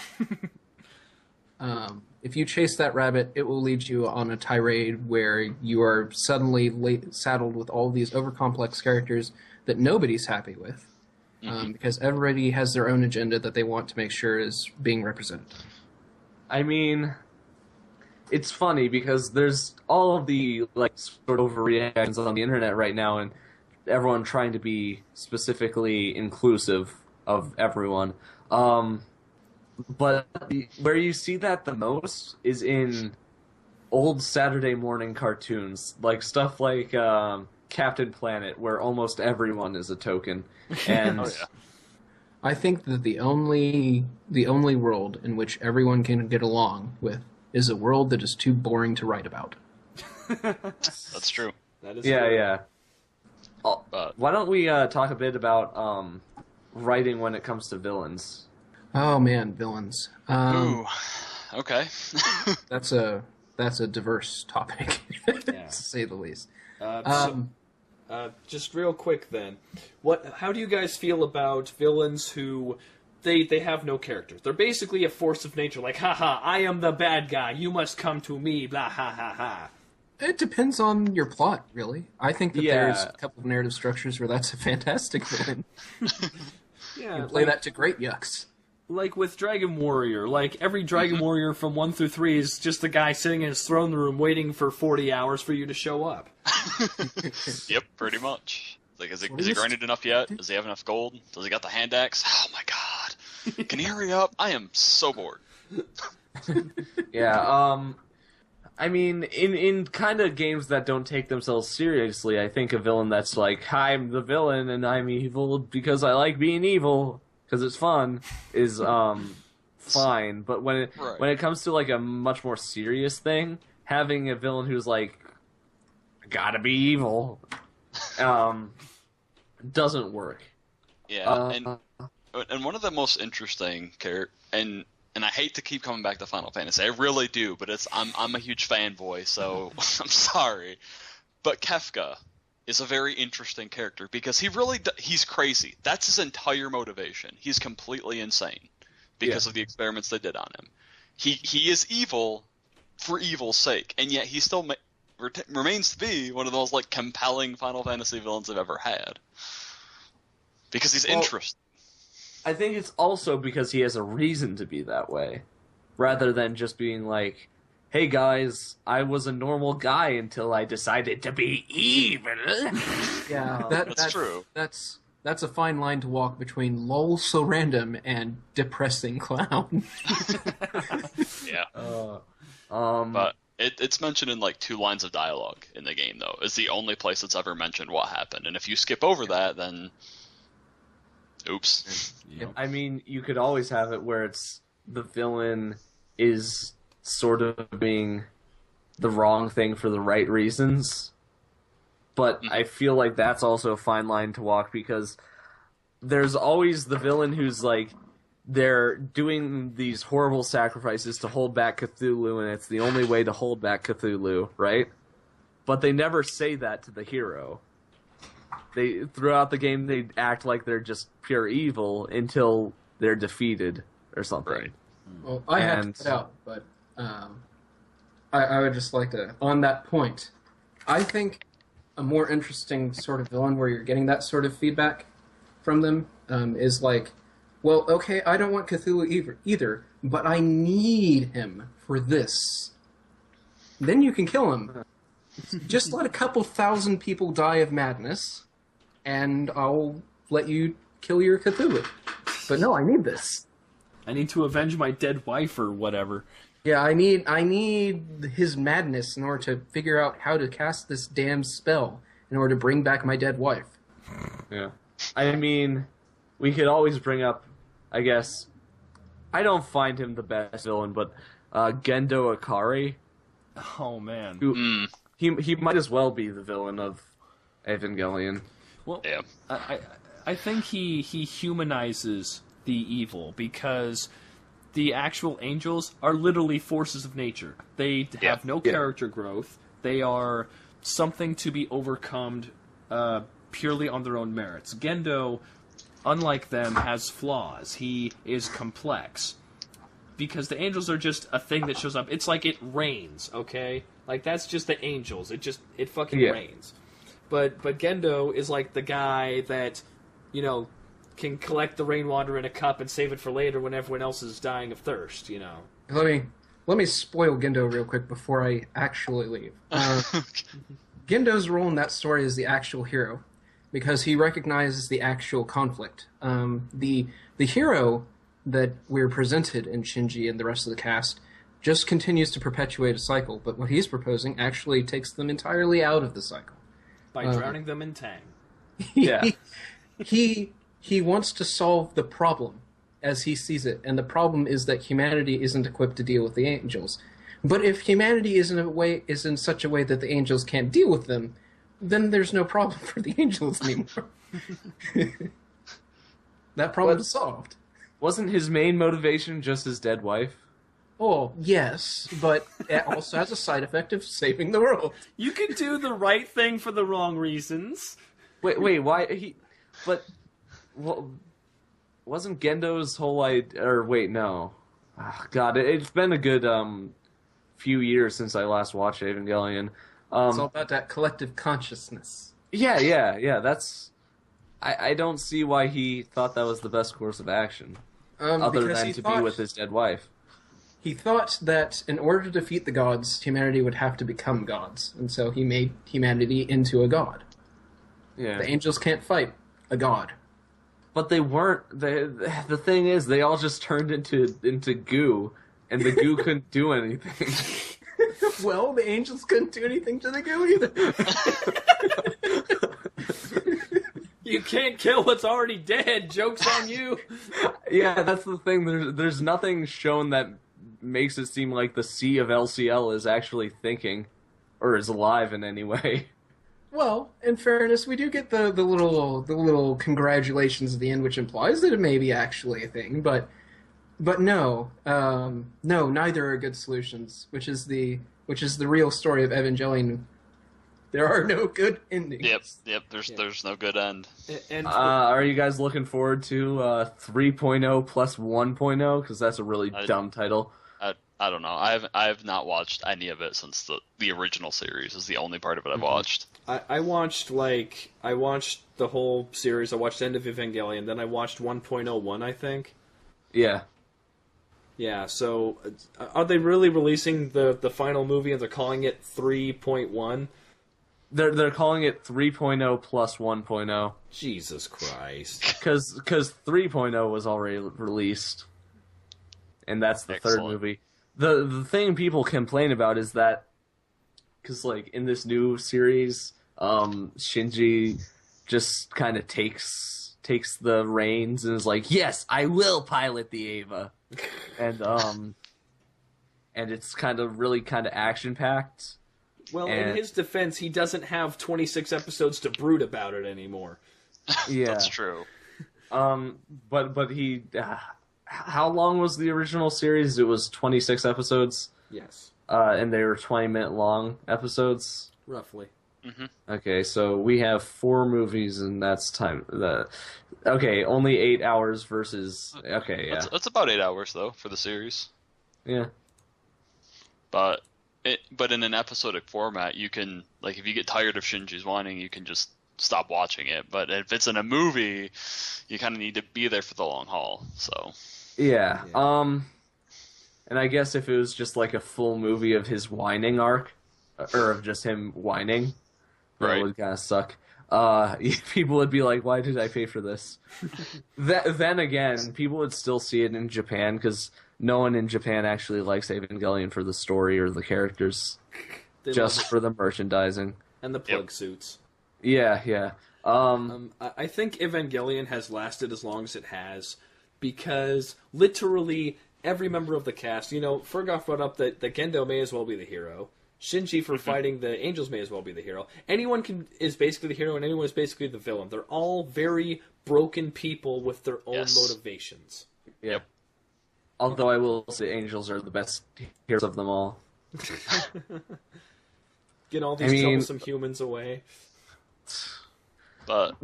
If you chase that rabbit, it will lead you on a tirade where you are suddenly saddled with all these overcomplex characters that nobody's happy with, because everybody has their own agenda that they want to make sure is being represented. I mean, it's funny because there's all of the like sort of overreactions on the internet right now, and everyone trying to be specifically inclusive of everyone. But where you see that the most is in old Saturday morning cartoons, like stuff like Captain Planet, where almost everyone is a token. And Oh, yeah. I think that the only world in which everyone can get along with is a world that is too boring to write about. That's true. That is yeah, true. yeah. But Why don't we talk a bit about writing when it comes to villains? Oh man, villains. ooh, okay. That's a diverse topic, Yeah. to say the least. Just real quick then, how do you guys feel about villains who they have no character? They're basically a force of nature, like, haha, I am the bad guy, you must come to me, blah, ha, ha, ha. It depends on your plot, really. I think that Yeah. there's a couple of narrative structures where that's a fantastic villain. Yeah, You play that to great yucks. like with Dragon Warrior, like every Dragon Warrior from 1 through 3 is just a guy sitting in his throne room waiting for 40 hours for you to show up. Yep, pretty much. Like, is he Sweetest. grinded enough yet? Does he have enough gold? Does he got the hand axe? Oh my god! Can he hurry up? I am so bored. Yeah, I mean, in kind of games that don't take themselves seriously, I think a villain that's like, I'm the villain and I'm evil because I like being evil because it's fun is fine. But when it comes to like a much more serious thing, having a villain who's like, gotta be evil, doesn't work. Yeah, and one of the most interesting and I hate to keep coming back to Final Fantasy, I really do, but I'm a huge fanboy, so I'm sorry. But Kefka is a very interesting character because he's crazy. That's his entire motivation. He's completely insane because of the experiments they did on him. He is evil for evil's sake, and yet he still remains to be one of the most like compelling Final Fantasy villains I've ever had because he's interesting. I think it's also because he has a reason to be that way, rather than just being like, hey guys, I was a normal guy until I decided to be evil. Yeah, That's true. That's a fine line to walk between lol so random and depressing clown. Yeah. But it's mentioned in like 2 lines of dialogue in the game, though. It's the only place it's ever mentioned what happened. And if you skip over that, then oops. I mean, you could always have it where it's the villain is sort of being the wrong thing for the right reasons. But I feel like that's also a fine line to walk because there's always the villain who's like, they're doing these horrible sacrifices to hold back Cthulhu, and it's the only way to hold back Cthulhu, right? but they never say that to the hero. They throughout the game they act like they're just pure evil until they're defeated or something. Right. Well, I have to cut out, but I would just like to, on that point, I think a more interesting sort of villain where you're getting that sort of feedback from them is like, well, okay, I don't want Cthulhu either, but I need him for this. Then you can kill him. Just let a couple thousand people die of madness, and I'll let you kill your Cthulhu. But no, I need this. I need to avenge my dead wife or whatever. Yeah, I need his madness in order to figure out how to cast this damn spell in order to bring back my dead wife. Yeah. I mean, we could always bring up, I guess, I don't find him the best villain, but Gendo Ikari. Oh, man. Who, he might as well be the villain of Evangelion. Well, Yeah. I think he humanizes the evil because the actual angels are literally forces of nature. They have no character growth. They are something to be overcome purely on their own merits. Gendo, unlike them, has flaws. He is complex. Because the angels are just a thing that shows up. It's like it rains, okay? Like, that's just the angels. It fucking rains. But Gendo is like the guy that, you know, can collect the rainwater in a cup and save it for later when everyone else is dying of thirst, you know. Let me spoil Gendo real quick before I actually leave. Gendo's role in that story is the actual hero, because he recognizes the actual conflict. The hero that we're presented in Shinji and the rest of the cast just continues to perpetuate a cycle, but what he's proposing actually takes them entirely out of the cycle. By drowning them in Tang. Yeah. He wants to solve the problem as he sees it, and the problem is that humanity isn't equipped to deal with the angels. But if humanity is in such a way that the angels can't deal with them, then there's no problem for the angels anymore. That problem is solved. Wasn't his main motivation just his dead wife? Oh, yes, but it also has a side effect of saving the world. You can do the right thing for the wrong reasons. Wait, why he? But well, wasn't Gendo's whole idea? Or wait, no. Oh, God, it's been a good few years since I last watched Evangelion. It's all about that collective consciousness. Yeah. That's. I don't see why he thought that was the best course of action, other than to be with his dead wife. He thought that in order to defeat the gods, humanity would have to become gods, and so he made humanity into a god. Yeah. The angels can't fight a god. But they weren't. The thing is, they all just turned into goo, and the goo couldn't do anything. Well, the angels couldn't do anything to the goo either. You can't kill what's already dead. Joke's on you. Yeah, that's the thing. There's nothing shown that makes it seem like the Sea of LCL is actually thinking, or is alive in any way. Well, in fairness, we do get the little congratulations at the end, which implies that it may be actually a thing. But no, neither are good solutions. Which is the real story of Evangelion. There are no good endings. Yep. There's no good end. And Are you guys looking forward to 3.0 plus 1.0? Because that's a really dumb title. I don't know. I have not watched any of it since the original series is the only part of it I've watched. I watched the whole series. I watched End of Evangelion, then I watched 1.01, I think. Yeah. Yeah, so are they really releasing the final movie and they're calling it 3.1? They're calling it 3.0 plus 1.0. Jesus Christ. Because 3.0 was already released. And that's the third movie. The thing people complain about is that, because like in this new series, Shinji just kind of takes the reins and is like, yes, I will pilot the Eva. And it's really kind of action packed. Well, in his defense, he doesn't have 26 episodes to brood about it anymore. Yeah, That's true. But he, how long was the original series? It was 26 episodes. Yes. And they were 20-minute long episodes. roughly. Okay, so we have 4 movies, and that's time. Okay, only 8 hours versus. Okay, yeah, That's about 8 hours though for the series. yeah. But in an episodic format, you can, like, if you get tired of Shinji's whining, you can just stop watching it. But if it's in a movie, you kind of need to be there for the long haul. So Yeah. And I guess if it was just like a full movie of his whining arc, or of just him whining, that Right. would kind of suck. People would be like, "Why did I pay for this?" Then again, people would still see it in Japan because no one in Japan actually likes Evangelion for the story or the characters, They just love for the merchandising. and the plug suits. Yeah, yeah. I think Evangelion has lasted as long as it has because literally every member of the cast, Firgof brought up that Gendo may as well be the hero. Shinji for fighting the angels may as well be the hero. Anyone is basically the hero and anyone is basically the villain. They're all very broken people with their own motivations. Yeah. Although I will say angels are the best heroes of them all. Get all these troublesome humans away. But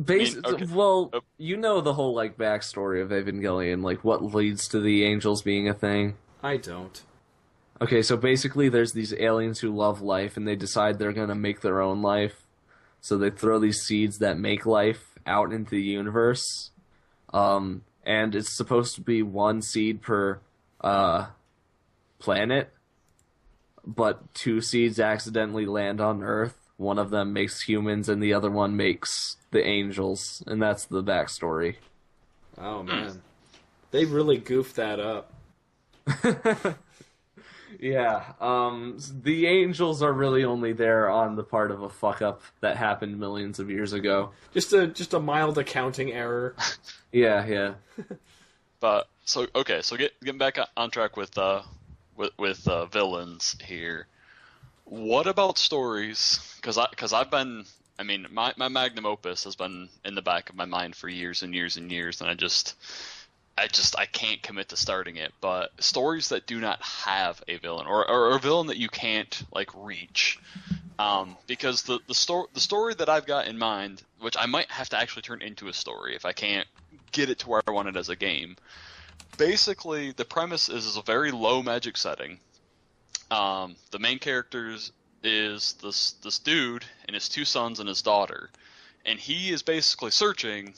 Well, you know the whole like backstory of Evangelion, like what leads to the angels being a thing. I don't. Okay, so basically there's these aliens who love life and they decide they're gonna make their own life. So they throw these seeds that make life out into the universe. And it's supposed to be 1 seed per planet. But 2 seeds accidentally land on Earth. One of them makes humans and the other one makes the angels. And that's the backstory. Oh, man. They really goofed that up. Yeah, the angels are really only there on the part of a fuck-up that happened millions of years ago. Just a mild accounting error. Yeah, yeah. But so getting back on track with villains here. What about stories? Because I've been, I mean, my magnum opus has been in the back of my mind for years and years and years, and I can't commit to starting it. But stories that do not have a villain or a villain that you can't like reach. Because the story that I've got in mind, which I might have to actually turn into a story if I can't get it to where I want it as a game. Basically, the premise is a very low magic setting. The main characters is this dude and his 2 sons and his daughter, and he is basically searching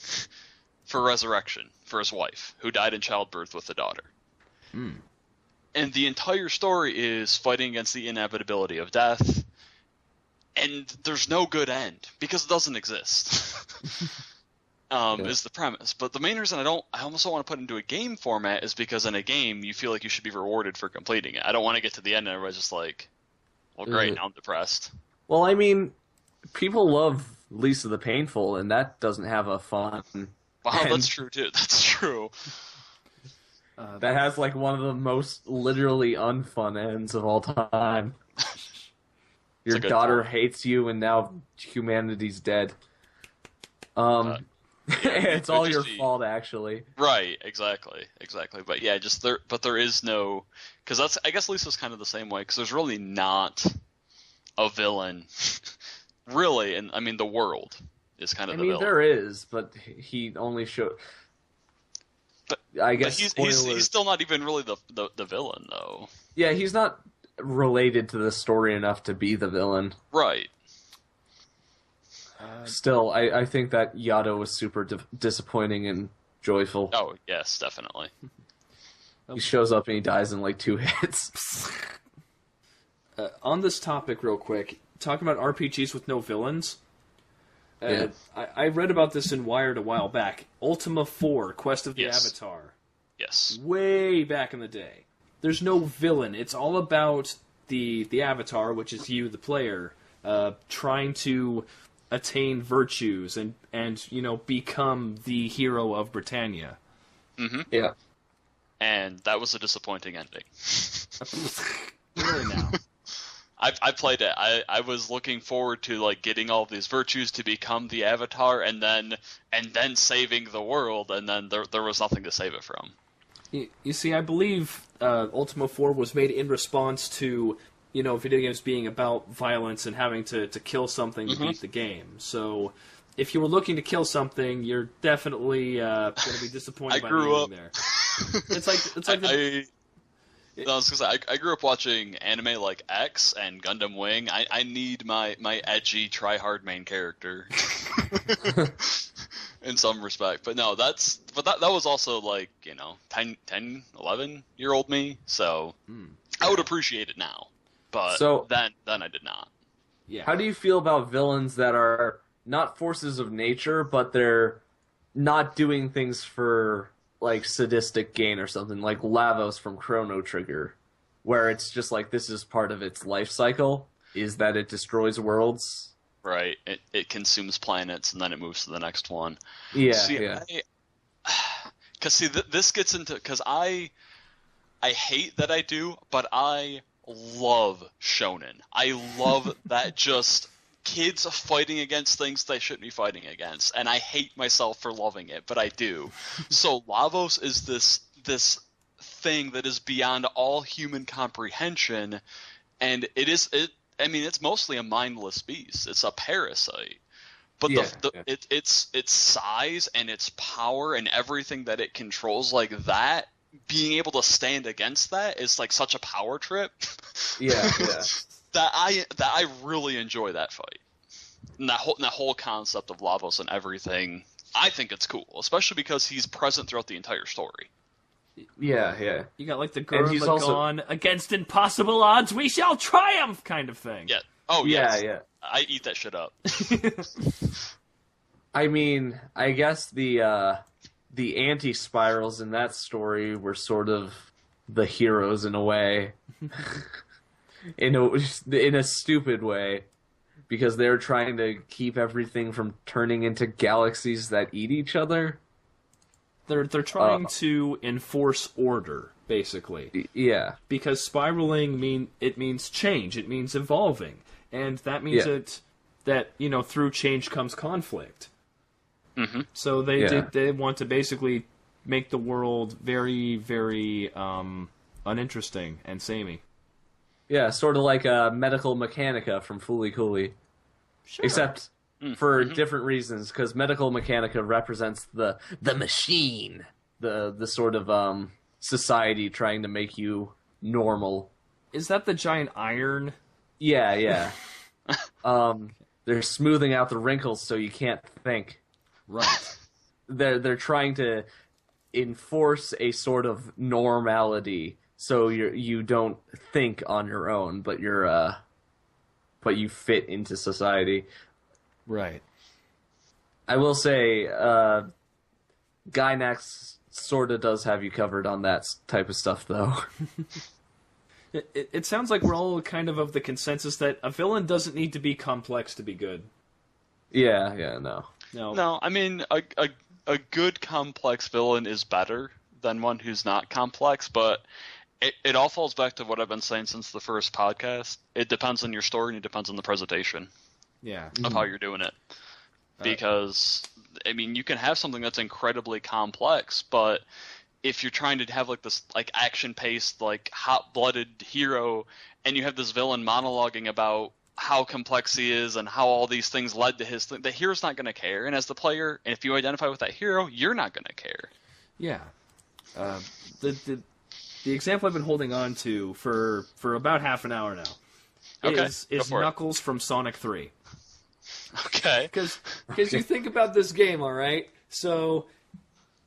for resurrection for his wife, who died in childbirth with the daughter. And the entire story is fighting against the inevitability of death, and there's no good end because it doesn't exist. Is the premise. But the main reason I almost don't want to put it into a game format is because in a game you feel like you should be rewarded for completing it. I don't want to get to the end and everybody's just like, well, great, now I'm depressed. Well, I mean, people love Lisa the Painful, and that doesn't have a fun. Wow, end. that's true too. That's true. That has like one of the most literally unfun ends of all time. Your daughter hates you, and now humanity's dead. It's all your fault, actually. Right, exactly. But yeah, there is no, because I guess Lisa's kind of the same way, because there's really not a villain, really, and I mean the world is kind of the villain. There is, but he only showed. But I guess he's still not even really the villain, though. Yeah, he's not related to the story enough to be the villain. Right. Still, I think that Yato was super disappointing and joyful. Oh, yes, definitely. He shows up and he dies in like 2 hits. On this topic, real quick, talking about RPGs with no villains. I read about this in Wired a while back. Ultima 4, Quest of the Avatar. Yes. Way back in the day. There's no villain. It's all about the Avatar, which is you, the player, trying to attain virtues and become the hero of Britannia. Mm-hmm. Yeah. And that was a disappointing ending. Really now. I played it. I was looking forward to like getting all of these virtues to become the Avatar, and then saving the world, and then there was nothing to save it from. You see, I believe Ultima 4 was made in response to video games being about violence and having to kill something to beat the game. So if you were looking to kill something, you're definitely going to be disappointed by the ending there. It's like I was gonna say, I grew up watching anime like X and Gundam Wing. I need my edgy, try-hard main character. In some respect. But no, that was also like, 10, 11-year-old me, so I would appreciate it now. But then I did not. Yeah. How do you feel about villains that are not forces of nature, but they're not doing things for like sadistic gain or something, like Lavos from Chrono Trigger, where it's just like this is part of its life cycle, is that it destroys worlds? Right. It consumes planets and then it moves to the next one. Yeah, yeah. Because this gets into, because I hate that I do, but I love shonen. I love that just kids fighting against things they shouldn't be fighting against, and I hate myself for loving it, but I do. So Lavos is this thing that is beyond all human comprehension, and it's mostly a mindless beast. It's a parasite. But its size and its power and everything that it controls, like that, being able to stand against that is like such a power trip. Yeah. that I really enjoy that fight. And that whole concept of Lavos and everything, I think it's cool, especially because he's present throughout the entire story. Yeah. You got like the Gurren Lagann against impossible odds we shall triumph kind of thing. Yeah. Oh yeah. Yeah. I eat that shit up. I mean, I guess the anti-spirals in that story were sort of the heroes in a way. in a stupid way, because they're trying to keep everything from turning into galaxies that eat each other. They're trying to enforce order, basically. Yeah. Because spiraling means change. It means evolving, and that means that through change comes conflict. Mm-hmm. So they want to basically make the world very, very uninteresting and samey. Yeah, sort of like a Medical Mechanica from Fooly Cooly. Sure. Except for different reasons, because Medical Mechanica represents the machine, the sort of society trying to make you normal. Is that the giant iron? Yeah. They're smoothing out the wrinkles so you can't think. Right. They're trying to enforce a sort of normality, so you don't think on your own, but you fit into society. Right. I will say, Gynax sort of does have you covered on that type of stuff, though. It sounds like we're all kind of the consensus that a villain doesn't need to be complex to be good. Yeah, no. No, I mean, a good complex villain is better than one who's not complex, but it all falls back to what I've been saying since the first podcast. It depends on your story and it depends on the presentation. Yeah. Of how you're doing it. Because, I mean, you can have something that's incredibly complex, but if you're trying to have like this like action-paced, like hot-blooded hero, and you have this villain monologuing about how complex he is and how all these things led to his thing, the hero's not going to care. And as the player, and if you identify with that hero, you're not going to care. Yeah. The example I've been holding on to for about half an hour now is Knuckles from Sonic 3. Okay. Because you think about this game, all right? So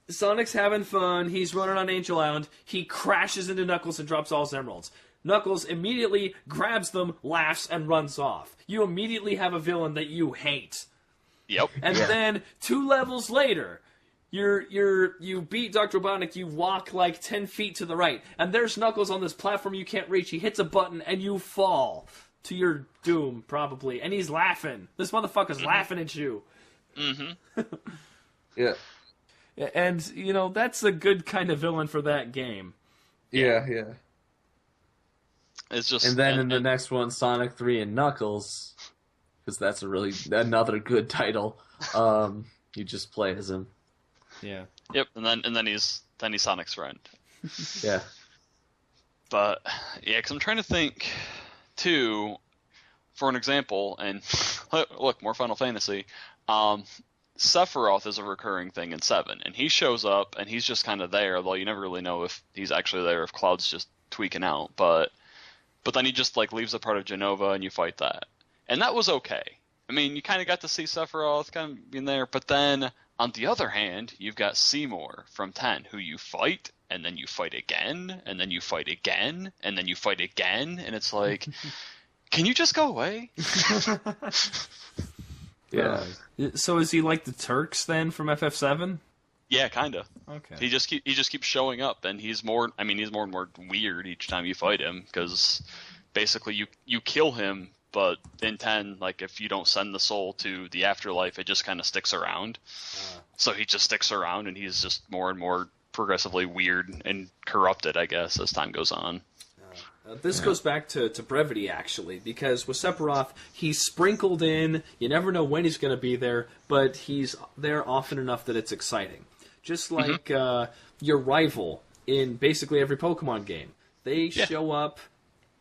Sonic's having fun. He's running on Angel Island. He crashes into Knuckles and drops all his emeralds. Knuckles immediately grabs them, laughs, and runs off. You immediately have a villain that you hate. Yep. And then 2 levels later, you beat Dr. Robotnik, you walk like 10 feet to the right, and there's Knuckles on this platform you can't reach. He hits a button and you fall to your doom, probably. And he's laughing. This motherfucker's laughing at you. Mm-hmm. Yeah. And, that's a good kind of villain for that game. Yeah. It's just, and then in the next one, Sonic 3 and Knuckles, because that's another good title. You just play as him. Yeah. Yep. And then he's Sonic's friend. Yeah. But yeah, because I'm trying to think. 2, for an example, and look, more Final Fantasy, Sephiroth is a recurring thing in 7, and he shows up, and he's just kind of there, although you never really know if he's actually there, if Cloud's just tweaking out, but then he just, like, leaves a part of Genova, and you fight that. And that was okay. I mean, you kind of got to see Sephiroth kind of being there, but then, on the other hand, you've got Seymour from 10, who you fight, and then you fight again, and then you fight again, and then you fight again, and it's like, can you just go away? Yeah. So is he like the Turks then from FF7? Yeah, kind of. Okay. He just keeps showing up, and he's more and more weird each time you fight him, because basically you kill him, but in 10, like, if you don't send the soul to the afterlife, it just kind of sticks around. So he just sticks around, and he's just more and more progressively weird and corrupted, I guess, as time goes on. This goes back to brevity, actually, because with Sephiroth, he's sprinkled in. You never know when he's going to be there, but he's there often enough that it's exciting. Just like your rival in basically every Pokemon game. They show up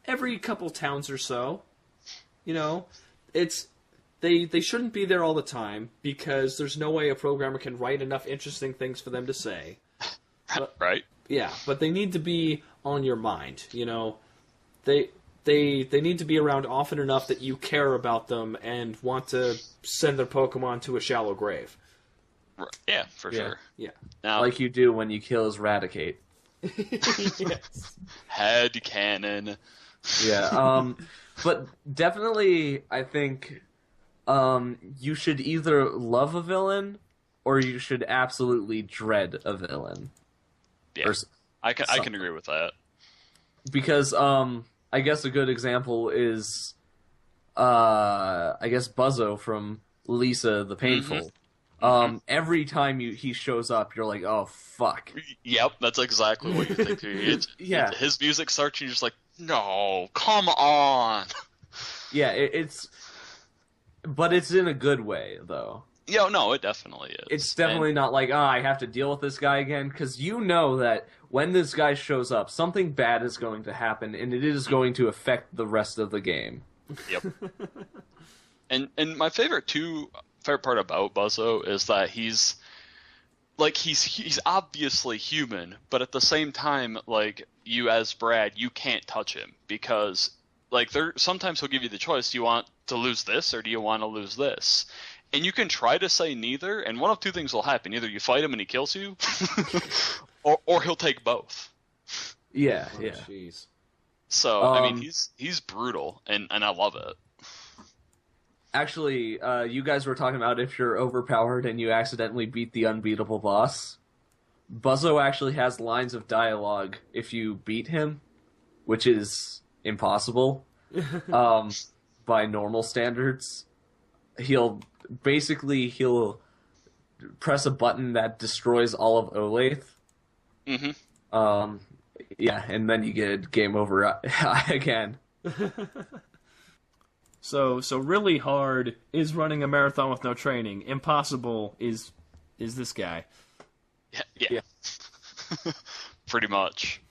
every couple towns or so. You know, they shouldn't be there all the time, because there's no way a programmer can write enough interesting things for them to say. Right? Yeah, but they need to be on your mind, you know. They need to be around often enough that you care about them and want to send their Pokemon to a shallow grave. Yeah, for sure. Yeah. Now, Like you do when you kill Eradicate. Yes. head cannon. Yeah. But definitely, I think you should either love a villain or you should absolutely dread a villain. Yeah, Or I can agree with that. because I guess a good example is I guess Buzzo from Lisa the Painful. Every time he shows up, you're like, oh fuck. Yep, that's exactly what you think. Yeah. His music starts, and you're just like, no, come on. Yeah, but it's in a good way though. Yeah, no, it definitely is. It's definitely not like, I have to deal with this guy again, because you know that when this guy shows up, something bad is going to happen, and it is going to affect the rest of the game. Yep. and my favorite part about Buzzo is that he's obviously human, but at the same time, like, you as Brad, you can't touch him, because, like, sometimes he'll give you the choice: do you want to lose this, or do you want to lose this? And you can try to say neither, and one of two things will happen: either you fight him and he kills you, or he'll take both. Yeah, Oh, yeah. jeez. So I mean, he's brutal, and I love it. Actually, you guys were talking about if you're overpowered and you accidentally beat the unbeatable boss. Buzzo actually has lines of dialogue if you beat him, which is impossible by normal standards. He'll press a button that destroys all of Olathe. Yeah, and then you get game over again. So really hard is running a marathon with no training. Impossible is this guy. Yeah. pretty much.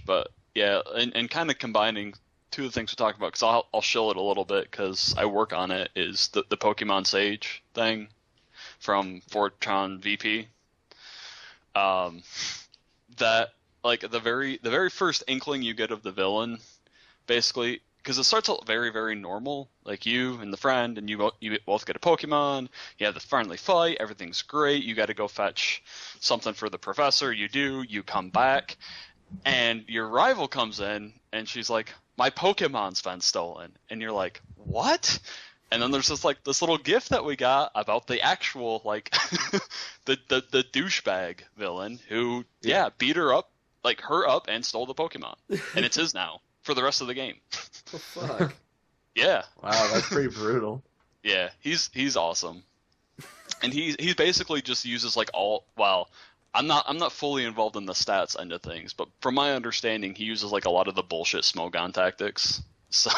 But yeah, and kind of combining two of the things we talked about, because I'll show it a little bit because I work on it, is the Pokemon Sage thing from Fortron VP. That, like, the very first inkling you get of the villain, basically, because it starts out very, very normal, like you and the friend, and you both get a Pokemon, you have the friendly fight, everything's great, you got to go fetch something for the professor, you come back, and your rival comes in, and she's like, my Pokemon's been stolen, and you're like, what? And then there's this little gift that we got about the actual, like, the douchebag villain who, beat her up and stole the Pokemon, and it's his now for the rest of the game. Oh, fuck. Yeah. Wow, that's pretty brutal. Yeah, he's awesome, and he basically just uses I'm not fully involved in the stats end of things, but from my understanding, he uses like a lot of the bullshit Smogon tactics. So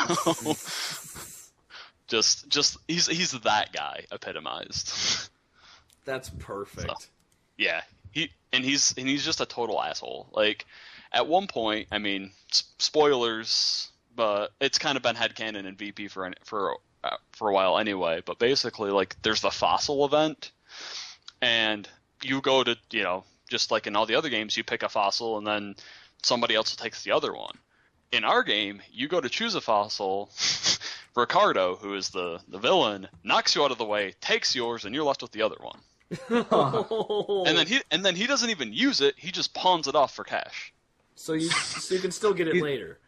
just he's that guy epitomized. That's perfect. So, yeah, he's just a total asshole. Like, at one point, I mean, spoilers, but it's kind of been headcanon and VP for a while anyway. But basically, like, there's the fossil event, and you go to, just like in all the other games, you pick a fossil and then somebody else takes the other one. In our game, you go to choose a fossil. Ricardo, who is the villain, knocks you out of the way, takes yours, and you're left with the other one. And then he doesn't even use it. He just pawns it off for cash. So you can still get it later.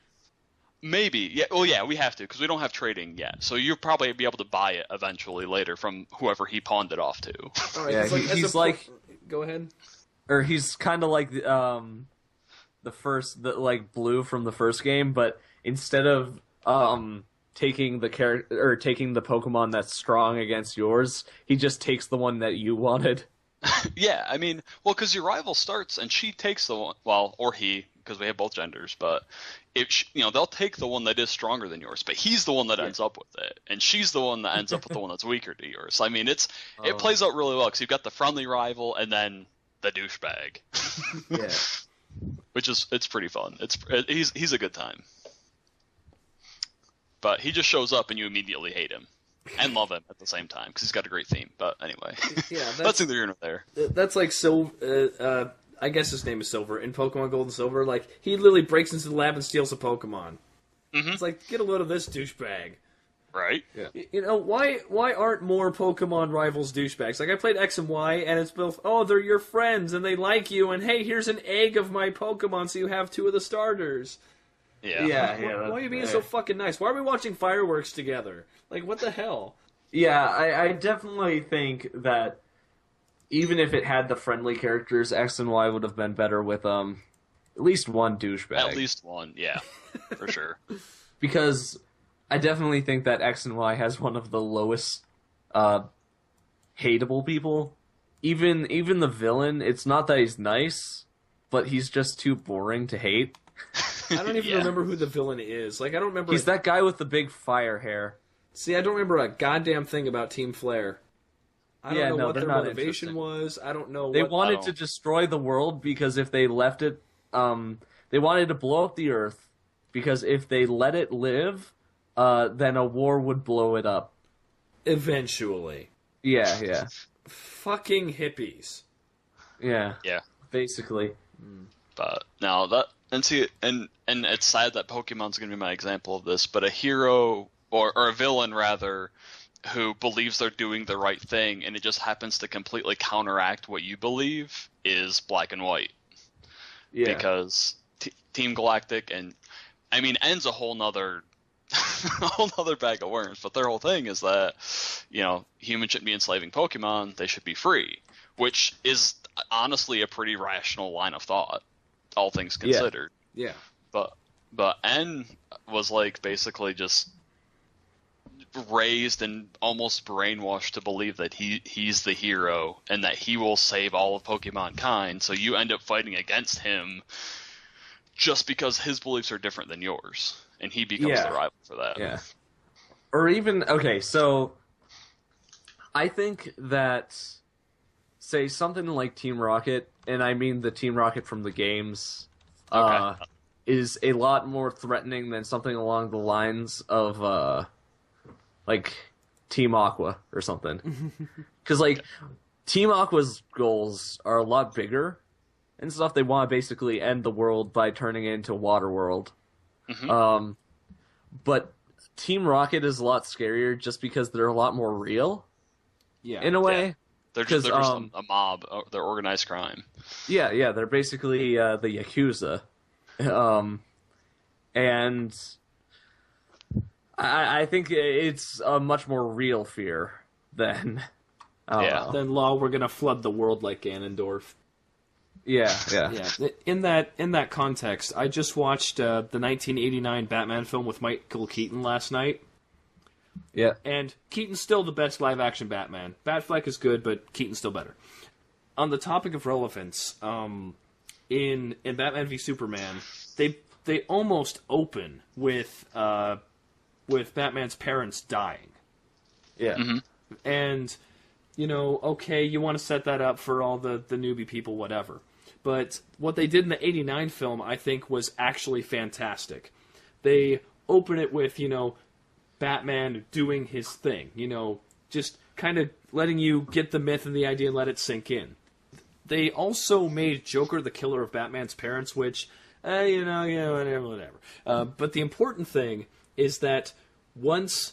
Maybe. Yeah. Well, yeah, we have to because we don't have trading yet. So you'll probably be able to buy it eventually later from whoever he pawned it off to. All right, Yeah, he's like. Go ahead. Or he's kind of like the blue from the first game, but instead of taking the Pokemon that's strong against yours, he just takes the one that you wanted. Yeah, I mean, well, because your rival starts and she takes the one, well, or he, because we have both genders, but they'll take the one that is stronger than yours, but he's the one that ends up with it, and she's the one that ends up with the one that's weaker to yours. I mean, it plays out really well because you've got the friendly rival and then the douchebag. Yeah, it's pretty fun. He's a good time. But he just shows up and you immediately hate him and love him at the same time because he's got a great theme. But anyway, yeah, that's neither here nor there. That's like I guess his name is Silver in Pokemon Gold and Silver. Like, he literally breaks into the lab and steals a Pokemon. Mm-hmm. It's like, get a load of this douchebag. Right? Yeah. Why aren't more Pokemon rivals douchebags? Like, I played X and Y, and it's both, they're your friends, and they like you, and hey, here's an egg of my Pokemon, so you have 2 of the starters. Yeah. Why are you being so fucking nice? Why are we watching fireworks together? Like, what the hell? Yeah, I definitely think that even if it had the friendly characters, X and Y would have been better with at least one douchebag. At least one, yeah, for sure. Because I definitely think that X and Y has one of the lowest hateable people. Even the villain, it's not that he's nice, but he's just too boring to hate. I don't even remember who the villain is. Like, I don't remember. He's that guy with the big fire hair. See, I don't remember a goddamn thing about Team Flare. I don't know what their motivation was. I don't know. They wanted to destroy the world because if they left it, they wanted to blow up the Earth because if they let it live, then a war would blow it up. Eventually. Yeah. Fucking hippies. Yeah. Yeah. Basically. But now that and it's sad that Pokemon's going to be my example of this, but a hero or a villain rather who believes they're doing the right thing and it just happens to completely counteract what you believe is Black and White. Yeah. Because Team Galactic and I mean N's a whole nother bag of worms, but their whole thing is that humans shouldn't be enslaving Pokemon, they should be free, which is honestly a pretty rational line of thought, all things considered. Yeah. But N was like basically just raised and almost brainwashed to believe that he's the hero and that he will save all of Pokemon kind, so you end up fighting against him just because his beliefs are different than yours, and he becomes the rival for that. Yeah. Or even, okay, so I think that, say, something like Team Rocket, and I mean the Team Rocket from the games, is a lot more threatening than something along the lines of, like, Team Aqua or something. Because, like, Team Aqua's goals are a lot bigger and stuff. They want to basically end the world by turning it into a water world. Mm-hmm. But Team Rocket is a lot scarier just because they're a lot more real. Yeah. In a way. Yeah. They're just a mob. They're organized crime. Yeah. They're basically the Yakuza. And I think it's a much more real fear than... Then we're gonna flood the world like Ganondorf. Yeah. In that context, I just watched the 1989 Batman film with Michael Keaton last night. Yeah. And Keaton's still the best live-action Batman. Batfleck is good, but Keaton's still better. On the topic of relevance, in Batman v Superman, they almost open with Batman's parents dying. Yeah. Mm-hmm. And, okay, you want to set that up for all the newbie people, whatever. But what they did in the 89 film, I think, was actually fantastic. They open it with, Batman doing his thing, just kind of letting you get the myth and the idea and let it sink in. They also made Joker the killer of Batman's parents, which, whatever. But the important thing is that once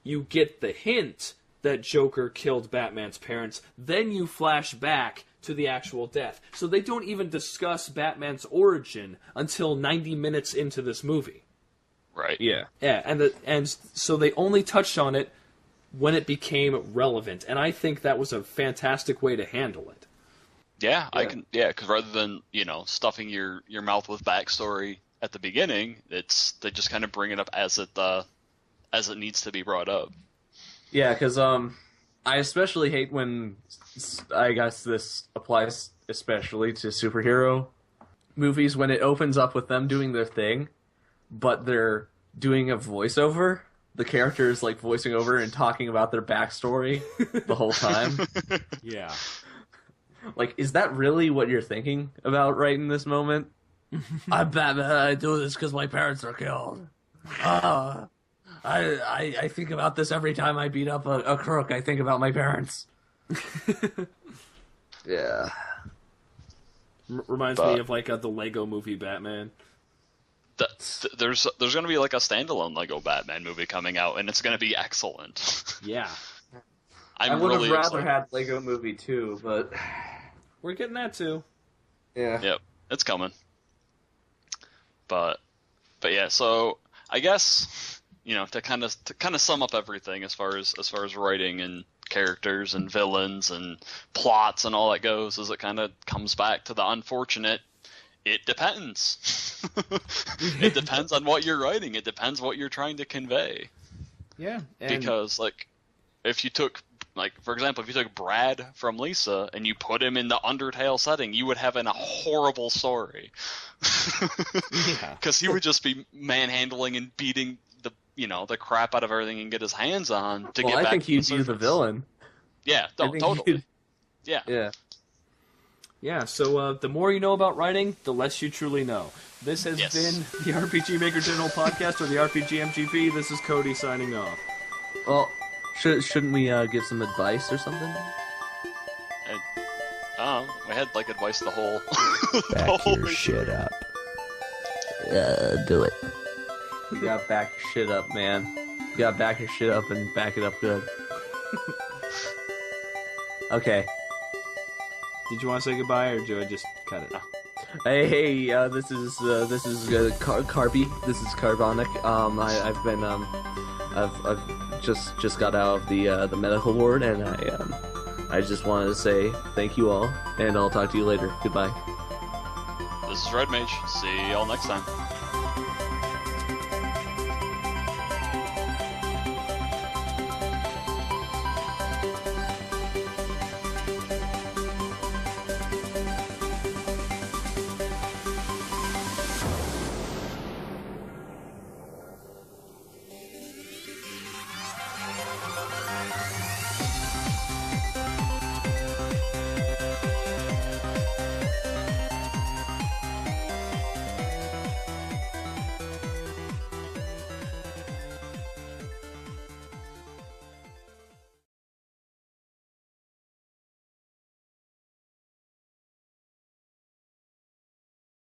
you get the hint that Joker killed Batman's parents, then you flash back to the actual death. So they don't even discuss Batman's origin until 90 minutes into this movie. Right. Yeah, and so they only touched on it when it became relevant, and I think that was a fantastic way to handle it. Yeah, because rather than, stuffing your mouth with backstory at the beginning, they just kind of bring it up as it needs to be brought up. Yeah, because I especially hate when, I guess this applies especially to superhero movies, when it opens up with them doing their thing, but they're doing a voiceover. The character is like voicing over and talking about their backstory the whole time. Yeah. Like, is that really what you're thinking about right in this moment? I'm Batman. I do this because my parents are killed. I think about this every time I beat up a crook. I think about my parents. Yeah. Reminds me of the Lego movie Batman. There's going to be like a standalone Lego Batman movie coming out, and it's going to be excellent. Yeah. I would have rather had Lego movie too, but we're getting that too. Yeah. Yep, it's coming. But yeah, so I guess to kind of sum up everything as far as writing and characters and villains and plots and all that goes, is it kind of comes back to the unfortunate. It depends. It depends on what you're writing. It depends what you're trying to convey. Yeah. Because, if you took, for example, if you took Brad from Lisa and you put him in the Undertale setting, you would have a horrible story. Yeah. Because he would just be manhandling and beating the crap out of everything he can get his hands on to get back. I think to he'd be the villain. Yeah, totally. Yeah. Yeah. Yeah, so the more you know about writing, the less you truly know. This has been the RPG Maker General Podcast, or the rpgmg. This is Cody signing off. Well, shouldn't we give some advice or something? We had advice the whole. Back your shit up. Do it. You gotta back your shit up, man. You gotta back your shit up and back it up good. Okay. Did you want to say goodbye, or do I just cut it? Hey, this is Carby. This is Karbonic. I've just got out of the medical ward, and I just wanted to say thank you all, and I'll talk to you later. Goodbye. This is Red Mage. See y'all next time.